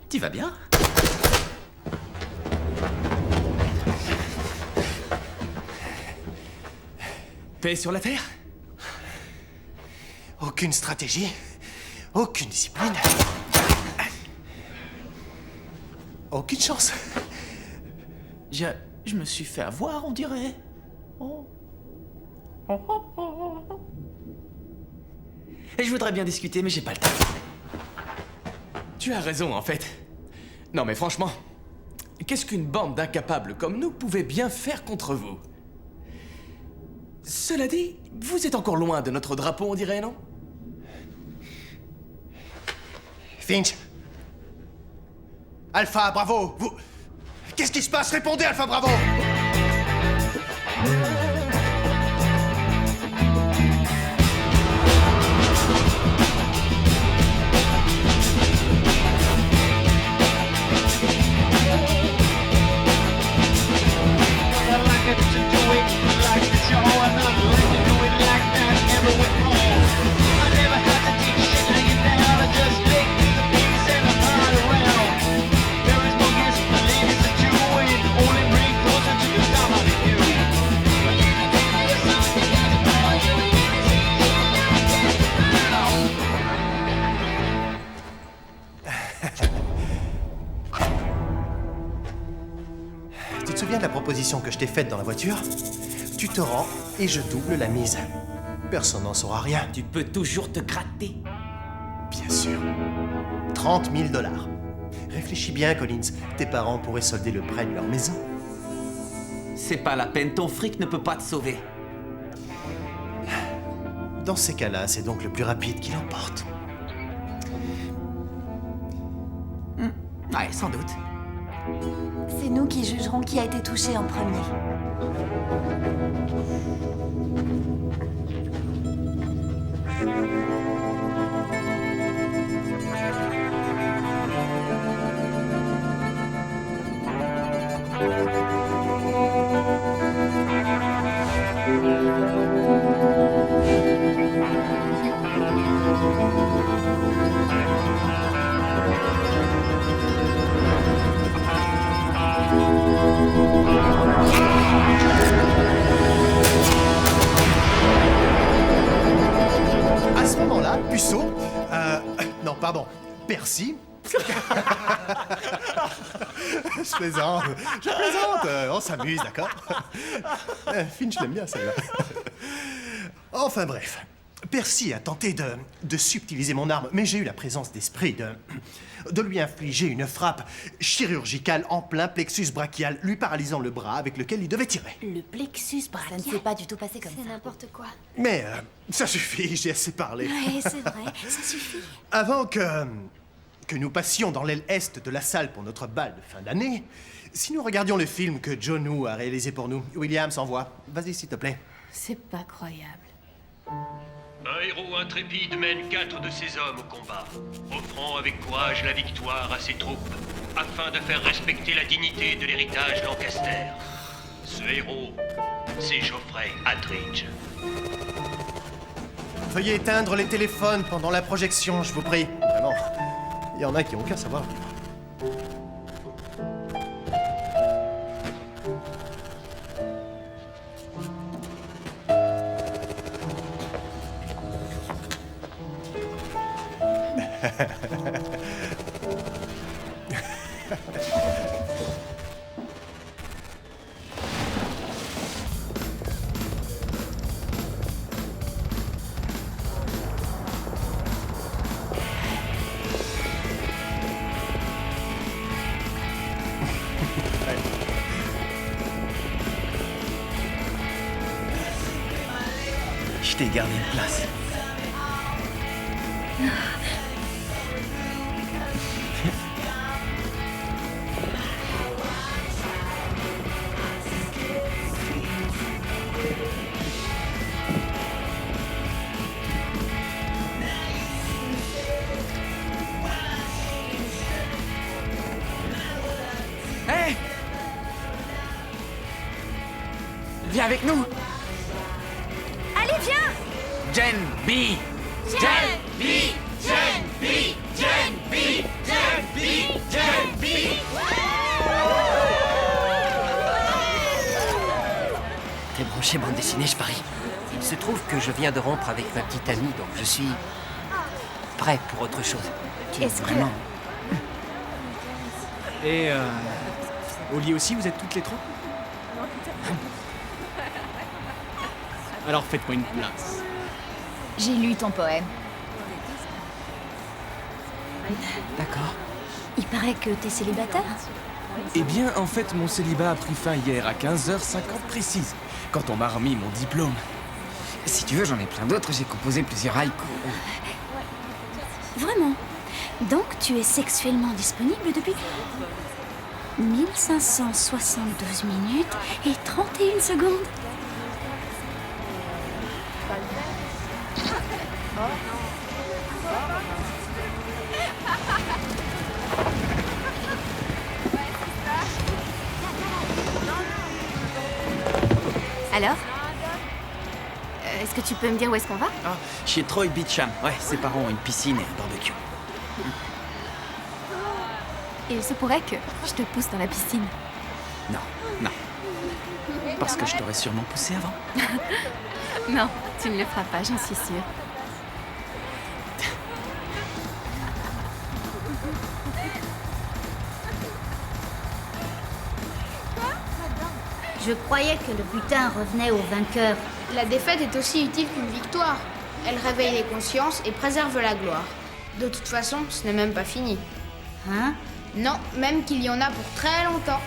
Tu vas bien? Paix sur la terre? Aucune stratégie, aucune discipline, aucune chance. Je me suis fait avoir, on dirait. Oh. Et je voudrais bien discuter, mais j'ai pas le temps. Tu as raison, en fait. Non, mais franchement, qu'est-ce qu'une bande d'incapables comme nous pouvait bien faire contre vous? Cela dit, vous êtes encore loin de notre drapeau, on dirait, non? Finch. Alpha, Bravo, vous... Qu'est-ce qui se passe? Répondez, Alpha, Bravo! Tu te souviens de la proposition que je t'ai faite dans la voiture? Tu te rends et je double la mise. Personne n'en saura rien. Tu peux toujours te gratter. Bien sûr. 30 000 $. Réfléchis bien, Collins. Tes parents pourraient solder le prêt de leur maison. C'est pas la peine, ton fric ne peut pas te sauver. Dans ces cas-là, c'est donc le plus rapide qui l'emporte. Ouais, sans doute. C'est nous qui jugerons qui a été touché en premier. À ce moment-là, Puceau... non, pardon. Percy... Je plaisante. On s'amuse, d'accord? Finch, je l'aime bien, celle-là. Enfin bref. Percy a tenté de subtiliser mon arme, mais j'ai eu la présence d'esprit de lui infliger une frappe chirurgicale en plein plexus brachial, lui paralysant le bras avec lequel il devait tirer. Le plexus brachial. Ça ne s'est pas du tout passé comme ça. C'est n'importe quoi. Mais ça suffit, j'ai assez parlé. Oui, c'est vrai, ça suffit. Avant que nous passions dans l'aile est de la salle pour notre bal de fin d'année, si nous regardions le film que John Woo a réalisé pour nous, Williams, envoie. Vas-y, s'il te plaît. C'est pas croyable. Un héros intrépide mène 4 de ses hommes au combat, offrant avec courage la victoire à ses troupes, afin de faire respecter la dignité de l'héritage Lancaster. Ce héros, c'est Geoffrey Attridge. Veuillez éteindre les téléphones pendant la projection, je vous prie. Vraiment, il y en a qui n'ont qu'à savoir vivre. Je t'ai gardé une place. Hé! Viens avec nous! Allez, viens! Jen B! Jen B! Jen B! Jen B! Jen B! Jen B! T'es branché bande dessinée, je parie. Il se trouve que je viens de rompre avec ma petite amie, donc je suis prêt pour autre chose. Est-ce Vraiment. Et au lit aussi, vous êtes toutes les trois? Alors faites-moi une place. J'ai lu ton poème. D'accord. Il paraît que t'es célibataire. Eh bien, en fait, mon célibat a pris fin hier à 15h50 précise, quand on m'a remis mon diplôme. Si tu veux, j'en ai plein d'autres. J'ai composé plusieurs haïkus. Vraiment? Donc tu es sexuellement disponible depuis 1572 minutes et 31 secondes. Alors? Est-ce que tu peux me dire où est-ce qu'on va? Ah, chez Troy Beecham. Ouais, ses parents ont une piscine et un barbecue. Il se pourrait que je te pousse dans la piscine. Non, non. Parce que je t'aurais sûrement poussé avant. Non, tu ne le feras pas, j'en suis sûre. Je croyais que le butin revenait au vainqueur. La défaite est aussi utile qu'une victoire. Elle réveille les consciences et préserve la gloire. De toute façon, ce n'est même pas fini. Hein? Non, même qu'il y en a pour très longtemps.